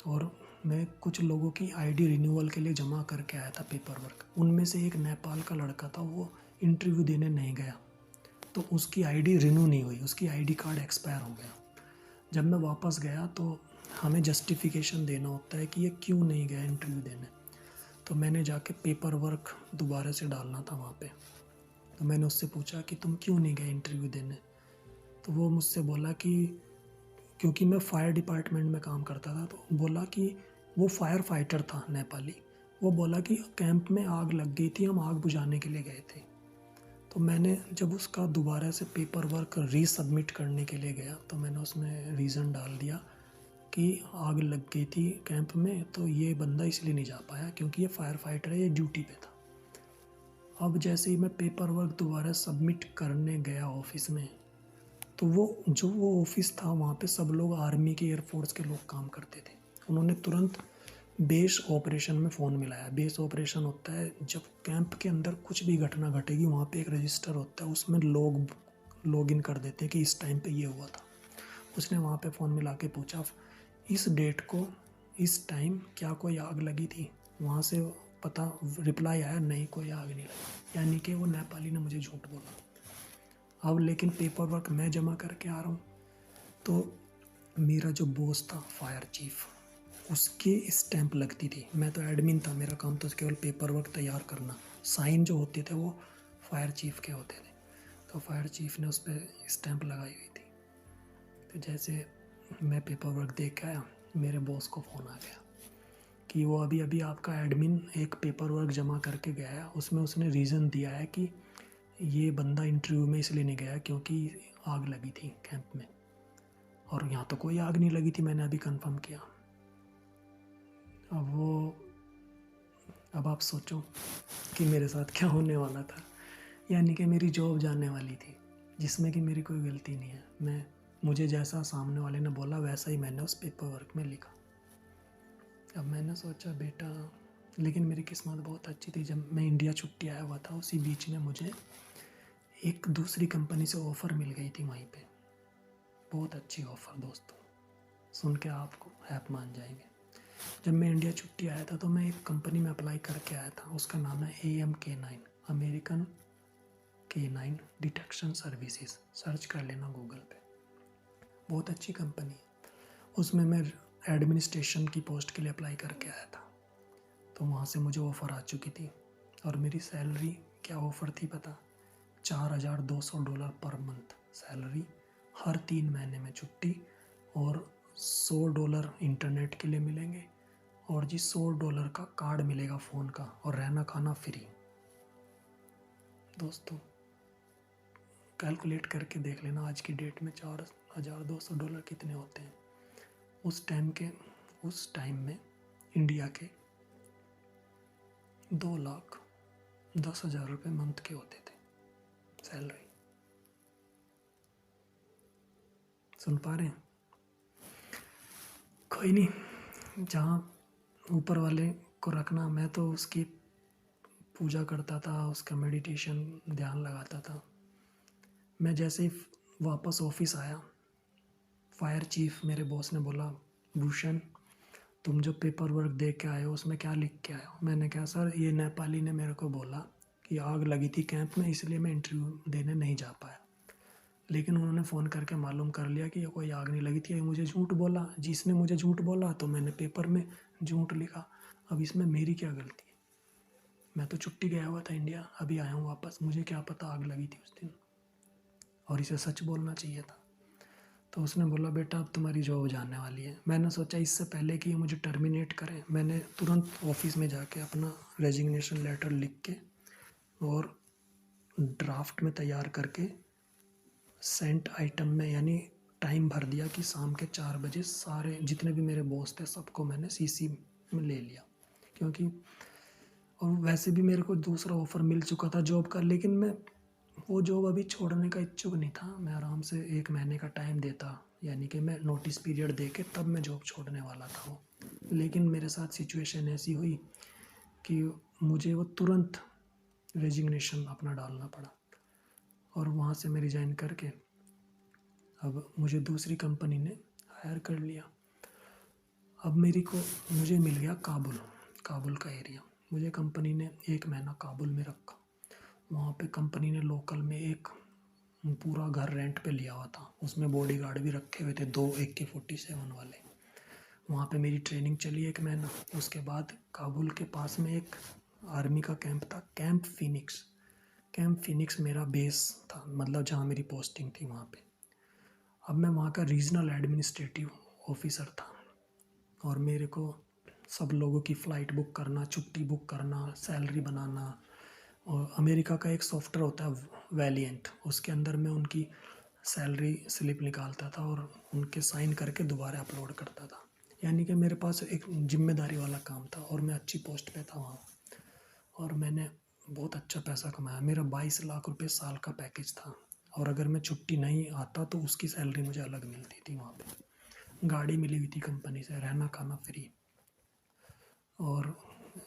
और मैं कुछ लोगों की ID रिन्यूअल के लिए जमा करके आया था पेपर वर्क। उनमें से एक नेपाल का लड़का था, वो इंटरव्यू देने नहीं गया, तो उसकी ID रिन्यू नहीं हुई, उसकी ID कार्ड एक्सपायर हो गया। जब मैं वापस गया तो हमें जस्टिफिकेशन देना होता है कि ये क्यों नहीं गया इंटरव्यू देने। तो मैंने जाके पेपर वर्क दोबारा से डालना था वहाँ पे। तो मैंने उससे पूछा कि तुम क्यों नहीं गए इंटरव्यू देने। तो वो मुझसे बोला कि क्योंकि मैं फायर डिपार्टमेंट में काम करता था, तो बोला कि वो फायर फाइटर था नेपाली। वो बोला कि कैंप में आग लग गई थी, हम आग बुझाने के लिए गए थे। तो मैंने जब उसका दोबारा से पेपर वर्क रीसबमिट करने के लिए गया तो मैंने उसमें रीज़न डाल दिया कि आग लग गई थी कैंप में, तो ये बंदा इसलिए नहीं जा पाया क्योंकि ये फायर फाइटर है, ये ड्यूटी पे था। अब जैसे ही मैं पेपर वर्क दोबारा सबमिट करने गया ऑफिस में, तो वो ऑफिस था वहाँ पे सब लोग आर्मी के एयरफोर्स के लोग काम करते थे। उन्होंने तुरंत बेस ऑपरेशन में फ़ोन मिलाया। बेस ऑपरेशन होता है जब कैंप के अंदर कुछ भी घटना घटेगी, वहाँ पे एक रजिस्टर होता है, उसमें लॉग इन कर देते हैं कि इस टाइम पे ये हुआ था। उसने वहाँ पे फ़ोन मिला के पूछा इस डेट को इस टाइम क्या कोई आग लगी थी। वहाँ से पता रिप्लाई आया नहीं, कोई आग नहीं लगी। यानी कि वो नेपाली ने मुझे झूठ बोला। अब लेकिन पेपर वर्क मैं जमा करके आ रहा हूँ, तो मेरा जो बॉस था फायर चीफ, उसके स्टैंप लगती थी। मैं तो एडमिन था, मेरा काम तो केवल पेपर वर्क तैयार करना, साइन जो होते थे वो फायर चीफ के होते थे। तो फायर चीफ ने उस पर स्टैंप लगाई हुई थी। तो जैसे मैं पेपर वर्क देख के आया, मेरे बॉस को फ़ोन आ गया कि वो अभी अभी आपका एडमिन एक पेपर वर्क जमा करके गया है, उसमें उसने रीज़न दिया है कि ये बंदा इंटरव्यू में इसलिए नहीं गया क्योंकि आग लगी थी कैंप में। और यहाँ तो कोई आग नहीं लगी थी, मैंने अभी कंफर्म किया। अब आप सोचो कि मेरे साथ क्या होने वाला था। यानी कि मेरी जॉब जाने वाली थी, जिसमें कि मेरी कोई गलती नहीं है। मुझे जैसा सामने वाले ने बोला वैसा ही मैंने उस पेपर वर्क में लिखा। अब मैंने सोचा बेटा, लेकिन मेरी किस्मत बहुत अच्छी थी। जब मैं इंडिया छुट्टी आया हुआ था, उसी बीच में मुझे एक दूसरी कंपनी से ऑफ़र मिल गई थी वहीं पे। बहुत अच्छी ऑफ़र दोस्तों, सुन के आपको हैप मान जाएंगे। जब मैं इंडिया छुट्टी आया था तो मैं एक कंपनी में अप्लाई करके आया था, उसका नाम है AMK9, American K9 detection services. Search कर लेना गूगल पे, बहुत अच्छी कंपनी है। उसमें मैं एडमिनिस्ट्रेशन की पोस्ट के लिए अप्लाई करके आया था। तो वहाँ से मुझे ऑफ़र आ चुकी थी और मेरी सैलरी क्या ऑफ़र थी पता, $4,200 पर मंथ सैलरी, हर 3 महीने में छुट्टी, और $100 इंटरनेट के लिए मिलेंगे, और जी $100 का कार्ड मिलेगा फ़ोन का, और रहना खाना फ्री। दोस्तों कैलकुलेट करके देख लेना, आज की डेट में $4,200 कितने होते हैं। उस टाइम में इंडिया के 2,10,000 रुपये मंथ के होते थे सैलरी। सुन पा रहे हैं? कोई नहीं, जहाँ ऊपर वाले को रखना, मैं तो उसकी पूजा करता था, उसका मेडिटेशन ध्यान लगाता था। मैं जैसे ही वापस ऑफिस आया, फायर चीफ मेरे बॉस ने बोला भूषण, तुम जो पेपर वर्क दे के आए हो उसमें क्या लिख के आए हो। मैंने कहा सर, ये नेपाली ने मेरे को बोला कि आग लगी थी कैंप में, इसलिए मैं इंटरव्यू देने नहीं जा पाया। लेकिन उन्होंने फ़ोन करके मालूम कर लिया कि ये कोई आग नहीं लगी थी, ये मुझे झूठ बोला। जिसने मुझे झूठ बोला तो मैंने पेपर में झूठ लिखा। अब इसमें मेरी क्या गलती है? मैं तो छुट्टी गया हुआ था इंडिया, अभी आया हूँ वापस, मुझे क्या पता आग लगी थी उस दिन, और इसे सच बोलना चाहिए था। तो उसने बोला बेटा अब तुम्हारी जॉब जाने वाली है। मैंने सोचा इससे पहले कि ये मुझे टर्मिनेट करें, मैंने तुरंत ऑफिस में जाके अपना रेजिग्नेशन लेटर लिख के और ड्राफ्ट में तैयार करके सेंट आइटम में, यानी टाइम भर दिया कि शाम के 4 बजे सारे जितने भी मेरे बॉस थे सबको मैंने CC में ले लिया। क्योंकि और वैसे भी मेरे को दूसरा ऑफ़र मिल चुका था जॉब का, लेकिन मैं वो जॉब अभी छोड़ने का इच्छुक नहीं था। मैं आराम से 1 महीने का टाइम देता, यानी कि मैं नोटिस पीरियड दे के तब मैं जॉब छोड़ने वाला था वो। लेकिन मेरे साथ सिचुएशन ऐसी हुई कि मुझे वो तुरंत रेजिग्नेशन अपना डालना पड़ा, और वहाँ से मैं रिज़ाइन करके अब मुझे दूसरी कंपनी ने हायर कर लिया। अब मुझे मिल गया काबुल का एरिया। मुझे कंपनी ने 1 महीना काबुल में रखा। वहाँ पे कंपनी ने लोकल में एक पूरा घर रेंट पे लिया हुआ था, उसमें बॉडीगार्ड भी रखे हुए थे, 2 AK-47 वाले। वहाँ पे मेरी ट्रेनिंग चली 1 महीना। उसके बाद काबुल के पास में एक आर्मी का कैंप था, कैंप फिनिक्स मेरा बेस था, मतलब जहाँ मेरी पोस्टिंग थी वहाँ पे। अब मैं वहाँ का रीजनल एडमिनिस्ट्रेटिव ऑफिसर था और मेरे को सब लोगों की फ़्लाइट बुक करना, छुट्टी बुक करना, सैलरी बनाना, और अमेरिका का एक सॉफ्टवेयर होता है वैलिएंट, उसके अंदर मैं उनकी सैलरी स्लिप निकालता था और उनके साइन करके दोबारा अपलोड करता था। यानी कि मेरे पास एक जिम्मेदारी वाला काम था और मैं अच्छी पोस्ट पे था वहाँ, और मैंने बहुत अच्छा पैसा कमाया। मेरा 22 लाख रुपए साल का पैकेज था, और अगर मैं छुट्टी नहीं आता तो उसकी सैलरी मुझे अलग मिलती थी। वहाँ पे गाड़ी मिली हुई थी कंपनी से, रहना खाना फ्री, और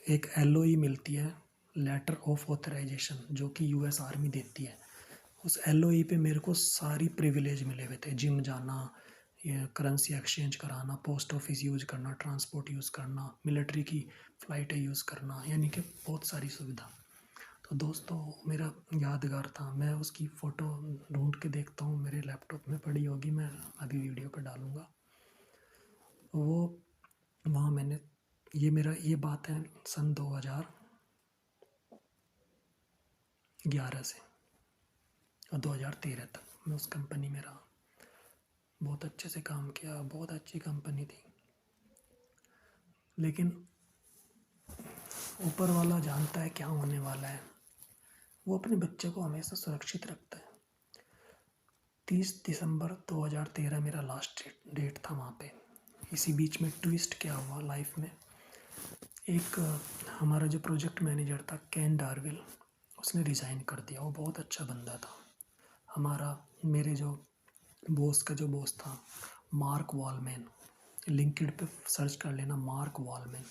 एक LOE मिलती है, लेटर ऑफ ऑथराइजेशन, जो कि US आर्मी देती है। उस LOE पे मेरे को सारी प्रिविलेज मिले हुए थे, जिम जाना, ये करेंसी एक्सचेंज कराना, पोस्ट ऑफिस यूज़ करना, ट्रांसपोर्ट यूज़ करना, मिलिट्री की फ़्लाइटें यूज़ करना, यानी कि बहुत सारी सुविधा। तो दोस्तों मेरा यादगार था, मैं उसकी फ़ोटो ढूंढ के देखता हूँ, मेरे लैपटॉप में पड़ी होगी, मैं अभी वीडियो पे डालूँगा। वो वहाँ मैंने ये बात है सन 2011 से और 2013 तक मैं उस कंपनी में रहा। बहुत अच्छे से काम किया, बहुत अच्छी कंपनी थी, लेकिन ऊपर वाला जानता है क्या होने वाला है। वो अपने बच्चे को हमेशा सुरक्षित रखता है। 30 दिसंबर 2013 मेरा लास्ट डेट था वहाँ पे। इसी बीच में ट्विस्ट क्या हुआ लाइफ में, एक हमारा जो प्रोजेक्ट मैनेजर था केन डार्विल, उसने रिज़ाइन कर दिया। वो बहुत अच्छा बंदा था। मेरे जो बॉस का जो बॉस था मार्क वॉलमैन, लिंक्डइन पे सर्च कर लेना, Mark Wallman.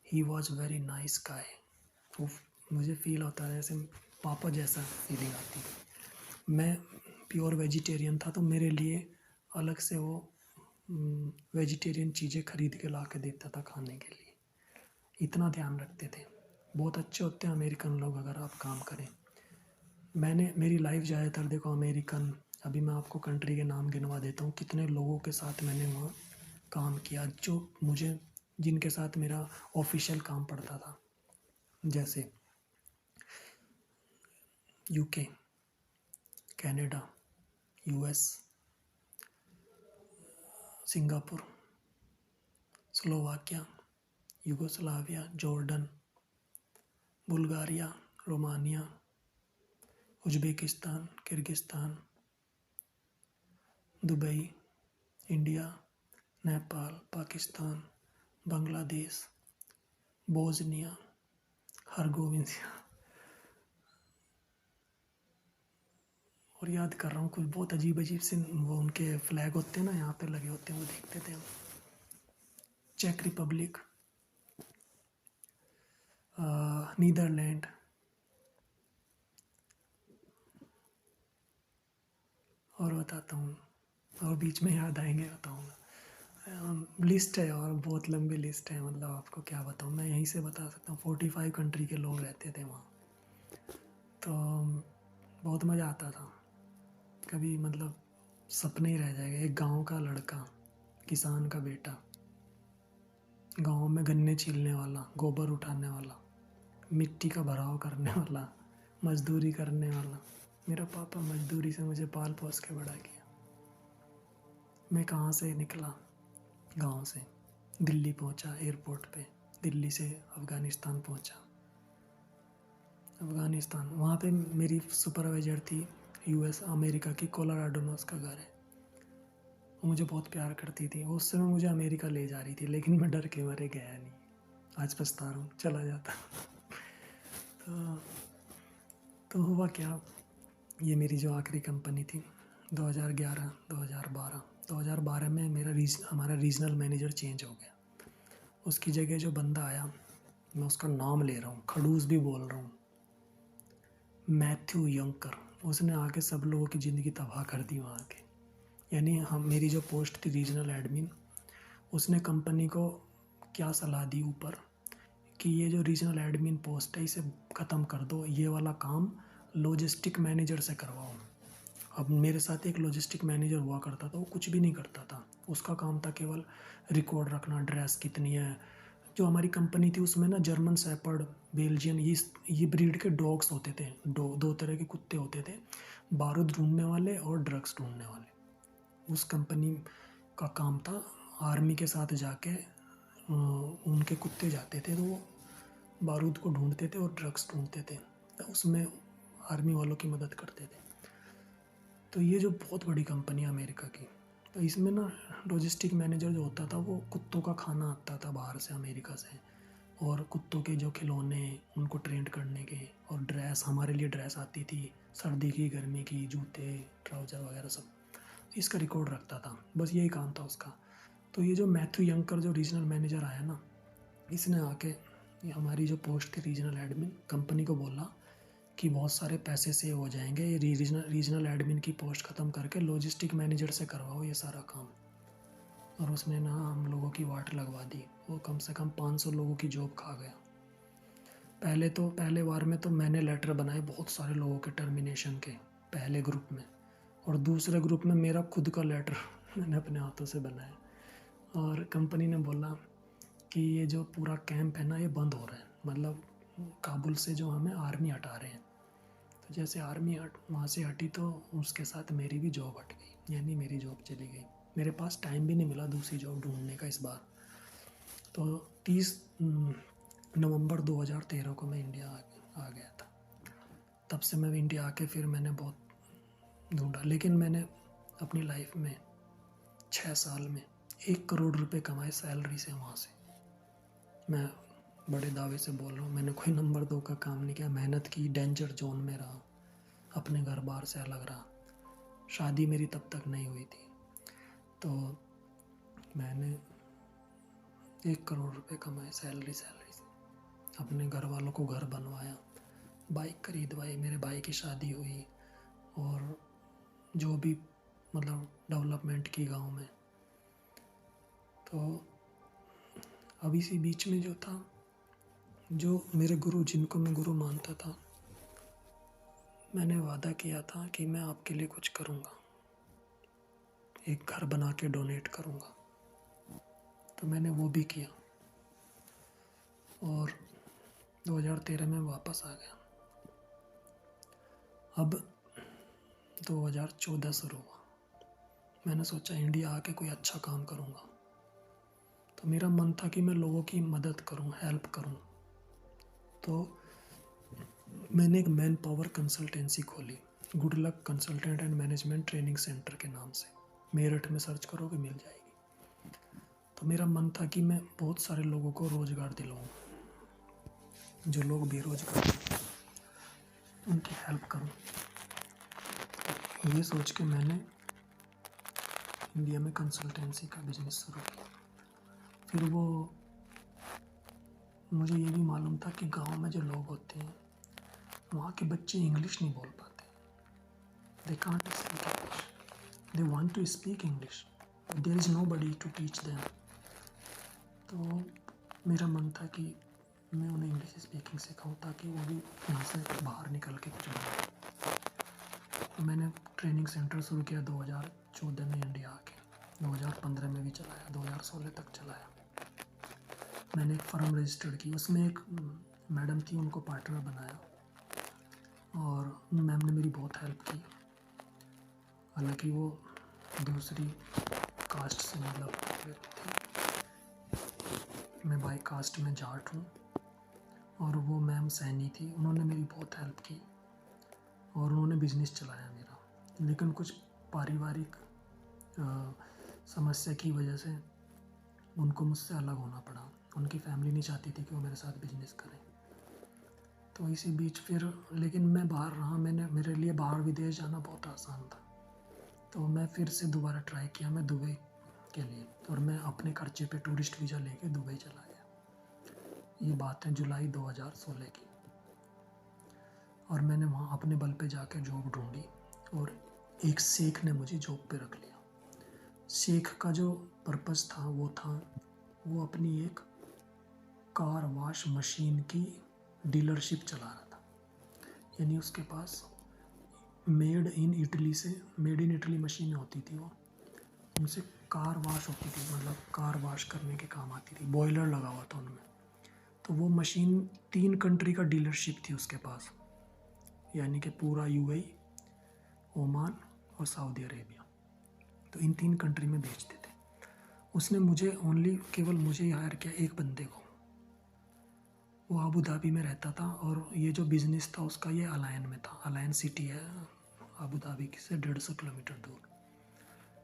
He was very nice guy. वो मुझे फील होता है जैसे पापा जैसा फीलिंग आती थी। मैं प्योर वेजिटेरियन था, तो मेरे लिए अलग से वो वेजिटेरियन चीज़ें खरीद के ला के देता था खाने के लिए। इतना ध्यान रखते थे। बहुत अच्छे होते हैं अमेरिकन लोग अगर आप काम करें। मेरी लाइफ ज़्यादातर देखो अमेरिकन, अभी मैं आपको कंट्री के नाम गिनवा देता हूँ, कितने लोगों के साथ मैंने वहाँ काम किया जिनके साथ मेरा ऑफिशियल काम पड़ता था, जैसे UK, Canada, US, Singapore, Slovakia, Yugoslavia, Jordan, Bulgaria, Romania, Uzbekistan, Kyrgyzstan, Dubai, India, Nepal, Pakistan, Bangladesh, Bosnia, Herzegovina, और याद कर रहा हूँ कुछ बहुत अजीब अजीब से वो उनके फ्लैग होते हैं ना, यहाँ पे लगे होते हैं, वो देखते थे हम। चेक रिपब्लिक, नीदरलैंड, और बताता हूँ, और बीच में याद आएंगे बताऊँगा। लिस्ट है और बहुत लंबी लिस्ट है, मतलब आपको क्या बताऊँ, मैं यहीं से बता सकता हूँ। 45 कंट्री के लोग रहते थे वहाँ, तो बहुत मज़ा आता था। कभी मतलब सपने ही रह जाएगा। एक गांव का लड़का, किसान का बेटा, गांव में गन्ने छीलने वाला, गोबर उठाने वाला, मिट्टी का भराव करने वाला, मजदूरी करने वाला। मेरा पापा मजदूरी से मुझे पाल पोस के बड़ा किया। मैं कहाँ से निकला, गांव से दिल्ली पहुंचा, एयरपोर्ट पे दिल्ली से अफ़गानिस्तान पहुंचा। अफ़गानिस्तान, वहाँ पे मेरी सुपरवाइज़र थी US अमेरिका की, कोलोराडो में उसका घर है। वो मुझे बहुत प्यार करती थी। वो उस समय मुझे अमेरिका ले जा रही थी, लेकिन मैं डर के मारे गया नहीं। आज पछता रहा हूँ, चला जाता। तो, तो हुआ क्या, ये मेरी जो आखिरी कंपनी थी 2011, 2012 में हमारा रीजनल मैनेजर चेंज हो गया। उसकी जगह जो बंदा आया, मैं उसका नाम ले रहा हूँ, खड़ूस भी बोल रहा हूँ, मैथ्यू यंकर। उसने आके सब लोगों की ज़िंदगी तबाह कर दी वहाँ के। यानी मेरी जो पोस्ट थी रीजनल एडमिन, उसने कंपनी को क्या सलाह दी ऊपर कि ये जो रीजनल एडमिन पोस्ट है इसे ख़त्म कर दो, ये वाला काम लॉजिस्टिक मैनेजर से करवाओ। अब मेरे साथ एक लॉजिस्टिक मैनेजर हुआ करता था, वो कुछ भी नहीं करता था। उसका काम था केवल रिकॉर्ड रखना, ड्रेस कितनी है। जो हमारी कंपनी थी उसमें ना जर्मन शेपर्ड, बेल्जियन, ये ब्रीड के डॉग्स होते थे। दो तरह के कुत्ते होते थे, बारूद ढूंढने वाले और ड्रग्स ढूंढने वाले। उस कंपनी का काम था आर्मी के साथ जाके उनके कुत्ते जाते थे तो वो बारूद को ढूंढते थे और ड्रग्स ढूंढते थे, तो उसमें आर्मी वालों की मदद करते थे। तो ये जो बहुत बड़ी कंपनी है अमेरिका की, तो इसमें ना लॉजिस्टिक मैनेजर जो होता था वो कुत्तों का खाना आता था बाहर से, अमेरिका से, और कुत्तों के जो खिलौने उनको ट्रेंड करने के, और ड्रेस, हमारे लिए ड्रेस आती थी, सर्दी की, गर्मी की, जूते, ट्राउज़र वगैरह सब, इसका रिकॉर्ड रखता था। बस यही काम था उसका। तो ये जो मैथ्यू यंकर जो रीजनल मैनेजर आया ना, इसने आके ये हमारी जो पोस्ट थी रीजनल एडमिन, कंपनी को बोला कि बहुत सारे पैसे सेव हो जाएंगे, ये रीजनल एडमिन की पोस्ट ख़त्म करके लॉजिस्टिक मैनेजर से करवाओ ये सारा काम। और उसने ना हम लोगों की वाट लगवा दी। वो कम से कम 500 लोगों की जॉब खा गया। पहले बार में तो मैंने लेटर बनाए बहुत सारे लोगों के टर्मिनेशन के, पहले ग्रुप में, और दूसरे ग्रुप में मेरा खुद का लेटर मैंने अपने हाथों से बनाया। और कंपनी ने बोला कि ये जो पूरा कैंप है ना ये बंद हो रहा है, मतलब काबुल से जो हमें आर्मी हटा रहे हैं। तो जैसे आर्मी वहाँ से हटी तो उसके साथ मेरी भी जॉब हट गई, यानी मेरी जॉब चली गई। मेरे पास टाइम भी नहीं मिला दूसरी जॉब ढूंढने का इस बार। तो 30 नवंबर 2013 को मैं इंडिया आ गया था। तब से मैं इंडिया आके फिर मैंने बहुत ढूंढा, लेकिन मैंने अपनी लाइफ में 6 साल में 1 करोड़ रुपए कमाए सैलरी से वहाँ से। मैं बड़े दावे से बोल रहा हूँ, मैंने कोई नंबर 2 का काम नहीं किया। मेहनत की, डेंजर जोन में रहा, अपने घर बार से अलग रहा। शादी मेरी तब तक नहीं हुई थी। तो मैंने 1 करोड़ रुपए कमाए सैलरी से, अपने घर वालों को घर बनवाया, बाइक खरीदवाई, मेरे भाई की शादी हुई, और जो भी मतलब डेवलपमेंट की गांव में। तो अब इसी बीच में जो था, जो मेरे गुरु, जिनको मैं गुरु मानता था, मैंने वादा किया था कि मैं आपके लिए कुछ करूँगा, एक घर बना के डोनेट करूँगा। तो मैंने वो भी किया और 2013 में वापस आ गया। अब 2014 शुरू हुआ। मैंने सोचा इंडिया आके कोई अच्छा काम करूँगा। तो मेरा मन था कि मैं लोगों की मदद करूँ, हेल्प करूँ। तो मैंने एक मैन पावर कंसल्टेंसी खोली, good luck consultant and management training centre के नाम से। मेरठ में सर्च करोगे मिल जाएगी। तो मेरा मन था कि मैं बहुत सारे लोगों को रोज़गार दिलाऊँ, जो लोग बेरोजगार हैं उनकी हेल्प करूँ। ये सोच के मैंने इंडिया में कंसल्टेंसी का बिजनेस शुरू किया। फिर वो मुझे ये भी मालूम था कि गांव में जो लोग होते हैं वहाँ के बच्चे इंग्लिश नहीं बोल पाते, they can't speak English, they want to speak English, there is nobody to teach them. तो मेरा मन था कि मैं उन्हें इंग्लिश स्पीकिंग सिखाऊं ताकि वो भी यहाँ से बाहर निकल के कुछ बनाए। तो मैंने ट्रेनिंग सेंटर शुरू किया 2014 में इंडिया आके, 2015 में भी चलाया, 2016 तक चलाया। मैंने एक फर्म रजिस्टर्ड की, उसमें एक मैडम थी, उनको पार्टनर बनाया, और मैम ने मेरी बहुत हेल्प की। हालांकि वो दूसरी कास्ट से मतलब थी, मैं बाई कास्ट में जाट हूँ, और वो मैम सैनी थी। उन्होंने मेरी बहुत हेल्प की और उन्होंने बिजनेस चलाया मेरा। लेकिन कुछ पारिवारिक समस्या की वजह से उनको मुझसे अलग होना पड़ा। उनकी फैमिली नहीं चाहती थी कि वो मेरे साथ बिजनेस करें। तो इसी बीच फिर, लेकिन मैं बाहर रहा, मेरे लिए बाहर विदेश जाना बहुत आसान था। तो मैं फिर से दोबारा ट्राई किया, मैं दुबई के लिए, और मैं अपने खर्चे पे टूरिस्ट वीज़ा लेके दुबई चला गया। ये बात है जुलाई 2016 की। और मैंने वहाँ अपने बल पे जाके जॉब ढूंढी, और एक शेख ने मुझे जॉब पे रख लिया। शेख का जो पर्पस था वो अपनी एक कार वॉश मशीन की डीलरशिप चला रहा था। यानी उसके पास मेड इन इटली मशीनें होती थी, वो उनसे कार वॉश होती थी, मतलब कार वॉश करने के काम आती थी, बॉयलर लगा हुआ था उनमें। तो वो मशीन 3 कंट्री का डीलरशिप थी उसके पास, यानी कि पूरा यूएई, ओमान और सऊदी अरेबिया। तो इन 3 कंट्री में बेचते थे। उसने मुझे केवल मुझे ही हायर किया, एक बंदे को। वो अबू धाबी में रहता था और ये जो बिज़नेस था उसका ये अलायन में था। अलायन सिटी है अबू धाबी से 150 किलोमीटर दूर।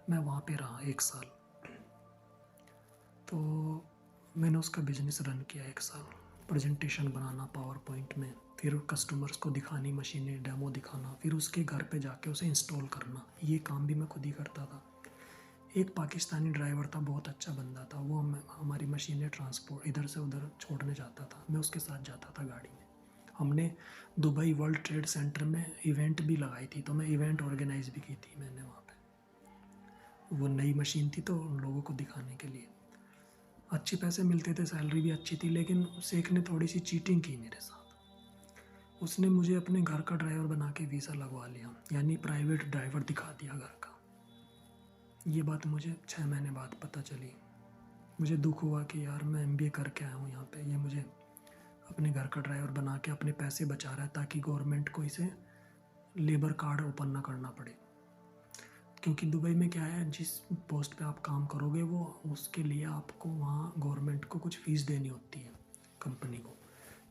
मैं वहाँ पे रहा 1 साल। तो मैंने उसका बिज़नेस रन किया 1 साल। प्रेजेंटेशन बनाना पावर पॉइंट में, फिर कस्टमर्स को दिखानी मशीनें, डेमो दिखाना, फिर उसके घर पे जाके उसे इंस्टॉल करना, ये काम भी मैं खुद ही करता था। एक पाकिस्तानी ड्राइवर था, बहुत अच्छा बंदा था, वो हमारी मशीनें ट्रांसपोर्ट इधर से उधर छोड़ने जाता था, मैं उसके साथ जाता था गाड़ी में। हमने दुबई वर्ल्ड ट्रेड सेंटर में इवेंट भी लगाई थी, तो मैं इवेंट ऑर्गेनाइज भी की थी मैंने वहाँ पे। वो नई मशीन थी तो उन लोगों को दिखाने के लिए। अच्छे पैसे मिलते थे, सैलरी भी अच्छी थी, लेकिन शेख ने थोड़ी सी चीटिंग की मेरे साथ। उसने मुझे अपने घर का ड्राइवर बना के वीज़ा लगवा लिया, यानी प्राइवेट ड्राइवर दिखा दिया घर का। ये बात मुझे 6 महीने बाद पता चली। मुझे दुख हुआ कि यार मैं एमबीए करके आया हूँ यहाँ पे, ये मुझे अपने घर का ड्राइवर बना के अपने पैसे बचा रहा है ताकि गवर्नमेंट को इसे लेबर कार्ड ओपन ना करना पड़े। क्योंकि दुबई में क्या है, जिस पोस्ट पे आप काम करोगे वो उसके लिए आपको वहाँ गवर्नमेंट को कुछ फ़ीस देनी होती है कंपनी को।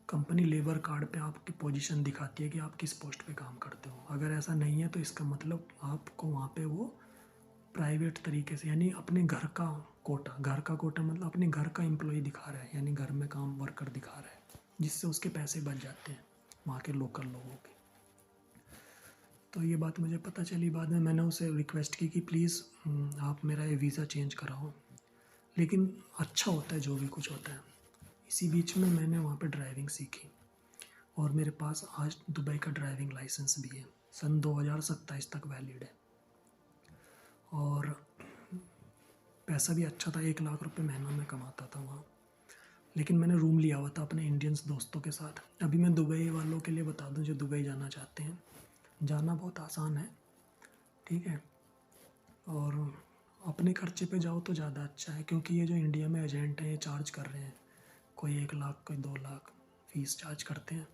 कंपनी लेबर कार्ड पे आपकी पोजीशन दिखाती है कि आप किस पोस्ट पे काम करते हो। अगर ऐसा नहीं है तो इसका मतलब आपको वहाँ पे वो प्राइवेट तरीके से, यानी अपने घर का कोटा, घर का कोटा मतलब अपने घर का एम्प्लॉय दिखा रहा है, यानी घर में काम वर्कर दिखा रहा है, जिससे उसके पैसे बच जाते हैं वहाँ के लोकल लोगों के। तो ये बात मुझे पता चली बाद में। मैंने उसे रिक्वेस्ट की कि प्लीज़ आप मेरा ये वीज़ा चेंज कराओ, लेकिन अच्छा होता है जो भी कुछ होता है। इसी बीच में मैंने वहाँ पे ड्राइविंग सीखी और मेरे पास आज दुबई का ड्राइविंग लाइसेंस भी है, सन 2027 तक वैलिड है। और पैसा भी अच्छा था, 1 लाख रुपए महीना में कमाता था वहाँ। लेकिन मैंने रूम लिया हुआ था अपने इंडियंस दोस्तों के साथ। अभी मैं दुबई वालों के लिए बता दूं जो दुबई जाना चाहते हैं, जाना बहुत आसान है, ठीक है, और अपने खर्चे पे जाओ तो ज़्यादा अच्छा है। क्योंकि ये जो इंडिया में एजेंट हैं ये चार्ज कर रहे हैं, कोई 1 लाख कोई 2 लाख फ़ीस चार्ज करते हैं।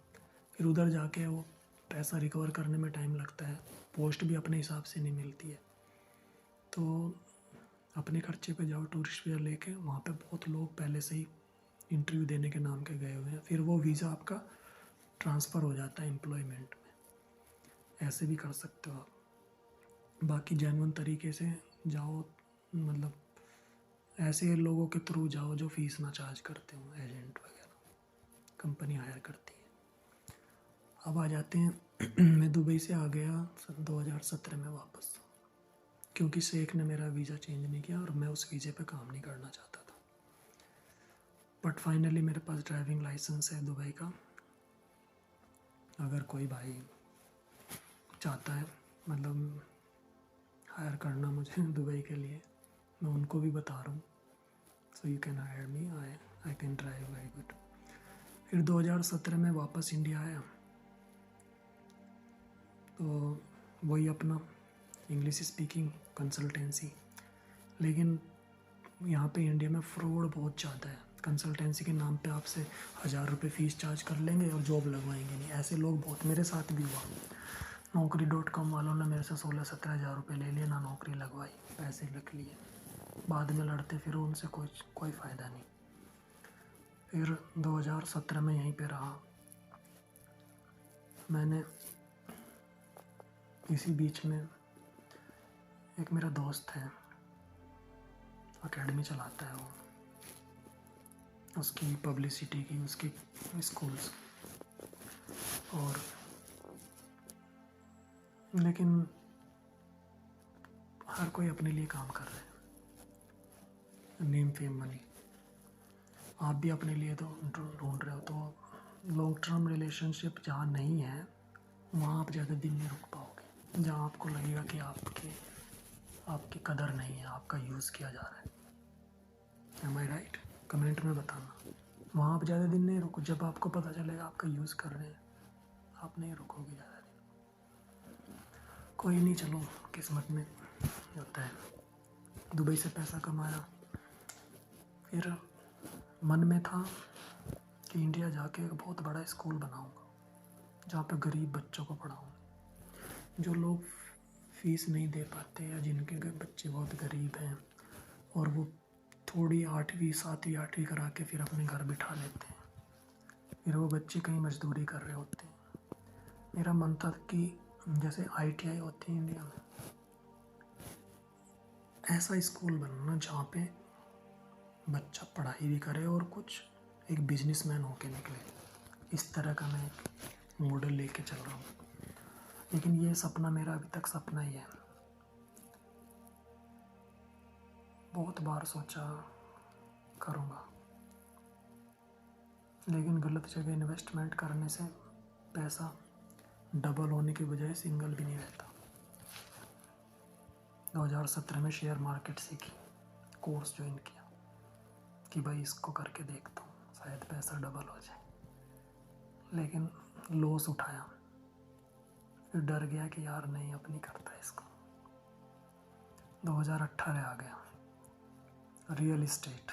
फिर उधर जाके वो पैसा रिकवर करने में टाइम लगता है, पोस्ट भी अपने हिसाब से नहीं मिलती है। तो अपने खर्चे पे जाओ टूरिस्ट वीज़ा लेके। वहाँ पे बहुत लोग पहले से ही इंटरव्यू देने के नाम के गए हुए हैं, फिर वो वीज़ा आपका ट्रांसफ़र हो जाता है एम्प्लॉयमेंट में। ऐसे भी कर सकते हो आप। बाकी जेन्युइन तरीके से जाओ, मतलब ऐसे लोगों के थ्रू जाओ जो फ़ीस ना चार्ज करते हो, एजेंट वगैरह, कंपनी हायर करती है। अब आ जाते हैं मैं दुबई से आ गया सन 2017 में वापस, क्योंकि शेख ने मेरा वीज़ा चेंज नहीं किया और मैं उस वीज़े पे काम नहीं करना चाहता था। बट फाइनली मेरे पास ड्राइविंग लाइसेंस है दुबई का। अगर कोई भाई चाहता है मतलब हायर करना मुझे दुबई के लिए, मैं उनको भी बता रहा हूँ, so you can hire me, I can drive very good. फिर 2017 में वापस इंडिया आया, तो वही अपना इंग्लिश स्पीकिंग कंसल्टेंसी। लेकिन यहाँ पे इंडिया में फ्रॉड बहुत ज़्यादा है। कंसल्टेंसी के नाम पे आपसे 1000 रुपये फ़ीस चार्ज कर लेंगे और जॉब लगवाएंगे नहीं। ऐसे लोग बहुत, मेरे साथ भी हुआ। Naukri.com वालों ने मेरे से 16-17 हज़ार रुपये ले लिए, ना नौकरी लगवाई, पैसे रख लिए, बाद में लड़ते फिर उनसे कोई फ़ायदा नहीं। फिर 2017 में यहीं पे रहा मैंने। इसी बीच में एक मेरा दोस्त है, एकेडमी चलाता है वो, उसकी पब्लिसिटी की, उसकी स्कूल्स, और लेकिन हर कोई अपने लिए काम कर रहा है, नेम फेम मनी। आप भी अपने लिए तो ढूंढ रहे हो। तो लॉन्ग टर्म रिलेशनशिप जहाँ नहीं है वहाँ आप ज़्यादा दिन नहीं रुक पाओगे। जहाँ आपको लगेगा कि आपकी कदर नहीं है, आपका यूज़ किया जा रहा है। एम आई राइट? कमेंट में बताना। वहाँ आप ज़्यादा दिन नहीं रुको। जब आपको पता चलेगा आपका यूज़ कर रहे हैं, आप नहीं रुकोगे ज़्यादा दिन। कोई नहीं, चलो किस्मत में होता है। दुबई से पैसा कमाया। फिर मन में था कि इंडिया जाके एक बहुत बड़ा स्कूल बनाऊंगा जहाँ पे गरीब बच्चों को पढ़ाऊँ। जो लोग फीस नहीं दे पाते या जिनके बच्चे बहुत गरीब हैं और वो थोड़ी 8वीं 7वीं 8वीं करा के फिर अपने घर बिठा लेते हैं, फिर वो बच्चे कहीं मजदूरी कर रहे होते हैं। मेरा मन था कि जैसे ITI होती है इंडिया में, ऐसा स्कूल बनना जहाँ पे बच्चा पढ़ाई भी करे और कुछ एक बिजनेसमैन होके निकले। इस तरह का मैं एक मॉडल लेके चल रहा हूँ। लेकिन ये सपना मेरा अभी तक सपना ही है। बहुत बार सोचा करूँगा, लेकिन गलत जगह इन्वेस्टमेंट करने से पैसा डबल होने की बजाय सिंगल भी नहीं रहता। 2017 में शेयर मार्केट सीखी, कोर्स ज्वाइन किया कि भाई इसको करके देखता हूँ, शायद पैसा डबल हो जाए। लेकिन लॉस उठाया, फिर डर गया कि यार नहीं अब नहीं करता इसको। 2018 आ गया। रियल इस्टेट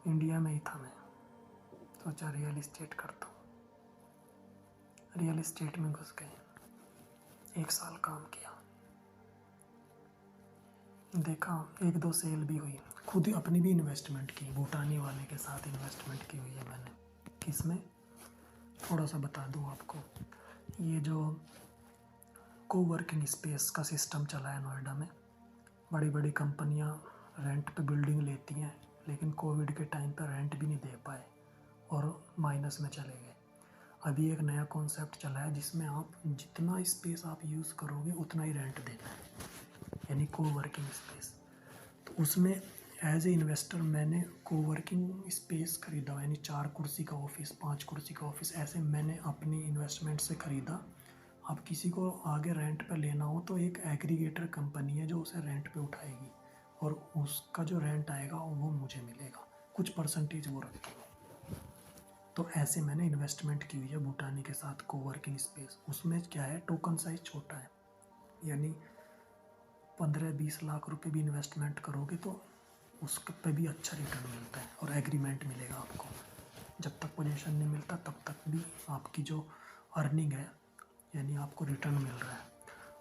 इंडिया में ही था, मैं सोचा रियल इस्टेट करता हूँ। रियल इस्टेट में घुस गए, 1 साल काम किया, देखा 1-2 सेल भी हुई। खुद ही अपनी भी इन्वेस्टमेंट की, भूटानी वाले के साथ इन्वेस्टमेंट की हुई है मैंने। किसमें, थोड़ा सा बता दूँ आपको। ये जो कोवर्किंग स्पेस का सिस्टम चला है नोएडा में, बड़ी बड़ी कंपनियां रेंट पे बिल्डिंग लेती हैं, लेकिन कोविड के टाइम पर रेंट भी नहीं दे पाए और माइनस में चले गए। अभी एक नया कॉन्सेप्ट चला है जिसमें आप जितना स्पेस आप यूज़ करोगे उतना ही रेंट देना है, यानी कोवर्किंग स्पेस। तो उसमें एज ए इन्वेस्टर मैंने कोवर्किंग स्पेस खरीदा, यानी 4 कुर्सी का ऑफिस, 5 कुर्सी का ऑफिस, ऐसे मैंने अपनी इन्वेस्टमेंट से ख़रीदा। अब किसी को आगे रेंट पे लेना हो तो एक एग्रीगेटर कंपनी है जो उसे रेंट पे उठाएगी और उसका जो रेंट आएगा वो मुझे मिलेगा, कुछ परसेंटेज वो रखेगा। तो ऐसे मैंने इन्वेस्टमेंट की हुई है भूटानी के साथ कोवर्किंग स्पेस। उसमें क्या है, टोकन साइज छोटा है, यानी 15-20 लाख रुपए भी इन्वेस्टमेंट करोगे तो उस पे भी अच्छा रिटर्न मिलता है और एग्रीमेंट मिलेगा आपको। जब तक पोजीशन नहीं मिलता तब तक भी आपकी जो अर्निंग है, यानी आपको रिटर्न मिल रहा है।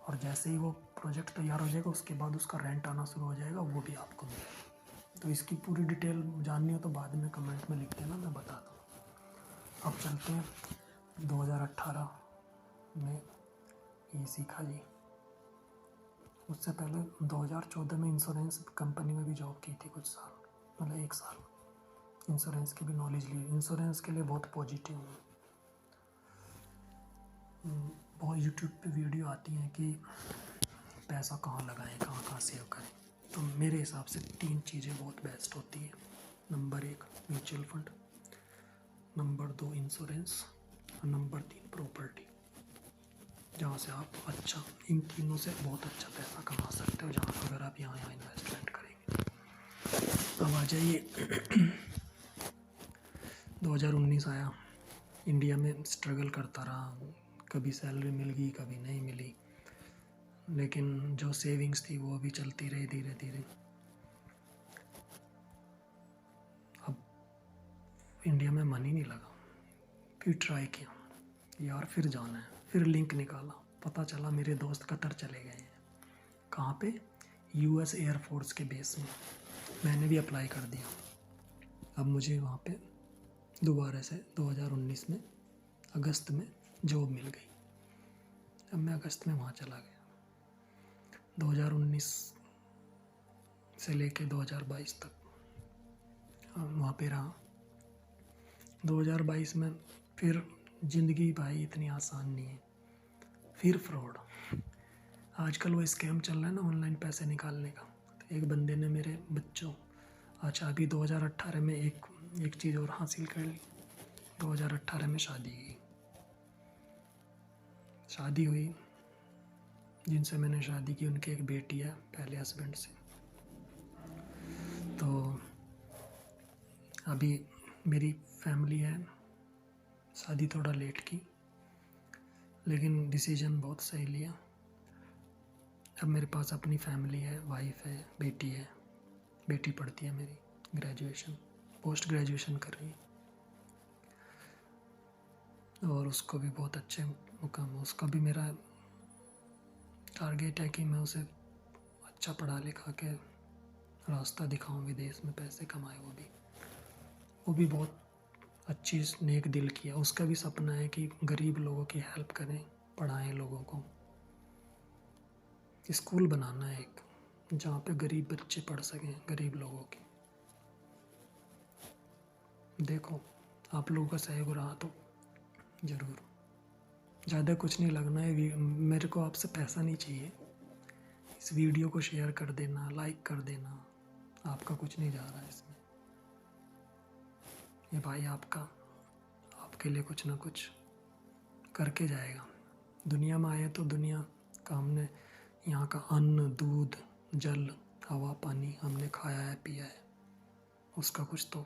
और जैसे ही वो प्रोजेक्ट तैयार हो जाएगा उसके बाद उसका रेंट आना शुरू हो जाएगा, वो भी आपको मिलेगा। तो इसकी पूरी डिटेल जाननी हो तो बाद में कमेंट में लिख देना, मैं बता दूँ। अब चलते हैं 2018 में ये सीखा जी। उससे पहले 2014 में इंश्योरेंस कंपनी में भी जॉब की थी कुछ साल, मतलब 1 साल। इंश्योरेंस की भी नॉलेज ली। इंश्योरेंस के लिए बहुत पॉजिटिव हूँ। बहुत यूट्यूब पे वीडियो आती हैं कि पैसा कहाँ लगाएं, कहाँ कहाँ सेव करें। तो मेरे हिसाब से 3 चीज़ें बहुत बेस्ट होती हैं। Number 1 mutual fund, number 2 insurance और नंबर 3 प्रॉपर्टी, जहाँ से आप अच्छा, इन तीनों से बहुत अच्छा पैसा कमा सकते हो जहाँ अगर आप यहाँ इन्वेस्टमेंट करेंगे। अब आ जाइए 2019 आया, इंडिया में स्ट्रगल करता रहा, कभी सैलरी मिल गई कभी नहीं मिली, लेकिन जो सेविंग्स थी वो भी चलती रही धीरे धीरे। अब इंडिया में मन ही नहीं लगा, फिर ट्राई किया यार, फिर जाना है, फिर लिंक निकाला, पता चला मेरे दोस्त कतर चले गए हैं। कहाँ पे, US एयरफोर्स के बेस में। मैंने भी अप्लाई कर दिया। अब मुझे वहाँ पे दोबारा से 2019 में अगस्त में जॉब मिल गई। अब मैं अगस्त में वहाँ चला गया। 2019 से लेके 2022 तक वहाँ पे रहा। 2022 में फिर ज़िंदगी भाई इतनी आसान नहीं है, फिर फ्रॉड। आजकल वो स्कैम चल रहा है ना ऑनलाइन पैसे निकालने का। तो एक बंदे ने मेरे बच्चों, अच्छा अभी 2018 में एक चीज़ और हासिल कर ली। 2018 में शादी हुई। जिनसे मैंने शादी की उनकी एक बेटी है पहले हस्बैंड से। तो अभी मेरी फैमिली है, शादी थोड़ा लेट की, लेकिन डिसीजन बहुत सही लिया। अब मेरे पास अपनी फैमिली है, वाइफ है, बेटी है। बेटी पढ़ती है मेरी, ग्रेजुएशन, पोस्ट ग्रेजुएशन कर रही है, और उसको भी बहुत अच्छे मुकाम, उसका भी मेरा टारगेट है कि मैं उसे अच्छा पढ़ा लिखा के रास्ता दिखाऊं, विदेश में पैसे कमाए। वो भी बहुत अच्छी नेक दिल की है। उसका भी सपना है कि गरीब लोगों की हेल्प करें, पढ़ाएं लोगों को। स्कूल बनाना है एक, जहाँ पे गरीब बच्चे पढ़ सकें, गरीब लोगों की। देखो, आप लोगों का सहयोग रहा तो ज़रूर। ज़्यादा कुछ नहीं लगना है, मेरे को आपसे पैसा नहीं चाहिए। इस वीडियो को शेयर कर देना, लाइक कर देना, आपका कुछ नहीं जा रहा है इसमें। ये भाई आपके लिए कुछ ना कुछ करके जाएगा। दुनिया में आए तो दुनिया का हमने यहाँ का अन्न, दूध, जल, हवा, पानी हमने खाया है, पिया है, उसका कुछ तो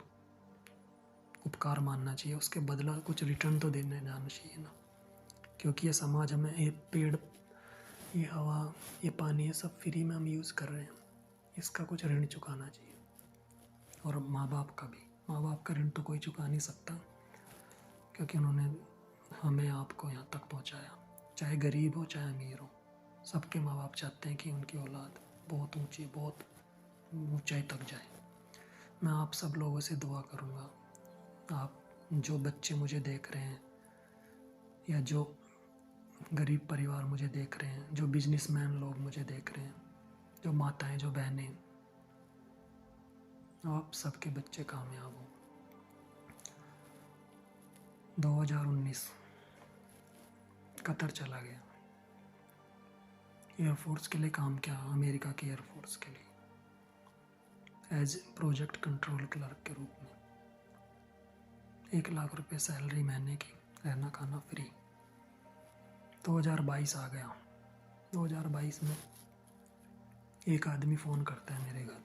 उपकार मानना चाहिए, उसके बदला कुछ रिटर्न तो देने जाना चाहिए ना। क्योंकि ये समाज हमें, ये पेड़, ये हवा, ये पानी, ये सब फ्री में हम यूज़ कर रहे हैं, इसका कुछ ऋण चुकाना चाहिए। और माँ बाप का भी, माँ बाप का ऋण तो कोई चुका नहीं सकता, क्योंकि उन्होंने हमें, आपको यहाँ तक पहुँचाया। चाहे गरीब हो चाहे अमीर हो, सबके माँ बाप चाहते हैं कि उनकी औलाद बहुत ऊंची, बहुत ऊंचाई तक जाए। मैं आप सब लोगों से दुआ करूँगा, आप जो बच्चे मुझे देख रहे हैं, या जो गरीब परिवार मुझे देख रहे हैं, जो बिजनेसमैन लोग मुझे देख रहे हैं, जो माताएं, जो बहनें, आप सबके बच्चे कामयाब हो। 2019 कतर चला गया, एयरफोर्स के लिए काम किया, अमेरिका की एयरफोर्स के लिए एज प्रोजेक्ट कंट्रोल क्लर्क के रूप में। 1 लाख रुपए सैलरी महीने की, रहना खाना फ्री। 2022 आ गया। 2022 में एक आदमी फ़ोन करता है मेरे घर,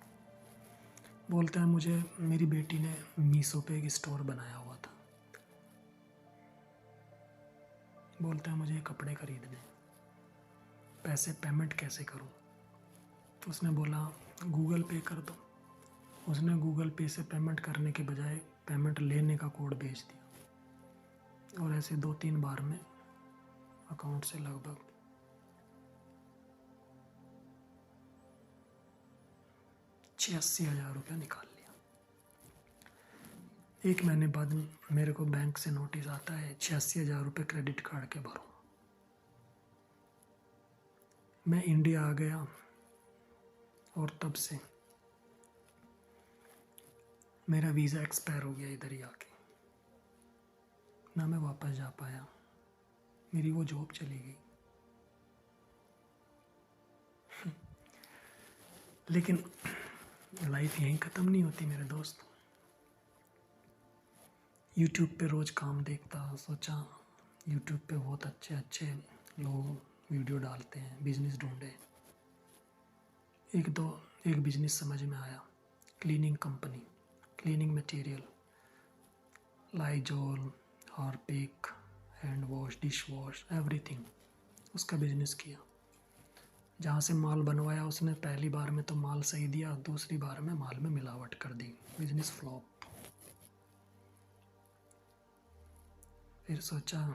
बोलता है मुझे मेरी बेटी ने मीशो पे एक स्टोर बनाया हुआ था, बोलता है मुझे कपड़े खरीदने, पैसे पेमेंट कैसे करूं? तो उसने बोला गूगल पे कर दो। उसने गूगल पे से पेमेंट करने के बजाय पेमेंट लेने का कोड भेज दिया, और ऐसे 2-3 बार में अकाउंट से लगभग 86,000 रुपया निकाल लिया। 1 महीने बाद मेरे को बैंक से नोटिस आता है 86,000 रुपये क्रेडिट कार्ड के भरो। मैं इंडिया आ गया, और तब से मेरा वीज़ा एक्सपायर हो गया इधर ही आके, ना मैं वापस जा पाया, मेरी वो जॉब चली गई। लेकिन लाइफ यहीं ख़त्म नहीं होती मेरे दोस्त। यूट्यूब पे रोज़ काम देखता, सोचा यूट्यूब पे बहुत अच्छे अच्छे लोग वीडियो डालते हैं, बिजनेस ढूंढे। एक बिजनेस समझ में आया, cleaning company, cleaning material, Lysol, Harpic, hand wash, dish wash, everything, उसका बिजनेस किया। जहाँ से माल बनवाया उसने, पहली बार में तो माल सही दिया, दूसरी बार में माल में मिलावट कर दी, बिजनेस फ्लॉप। फिर सोचा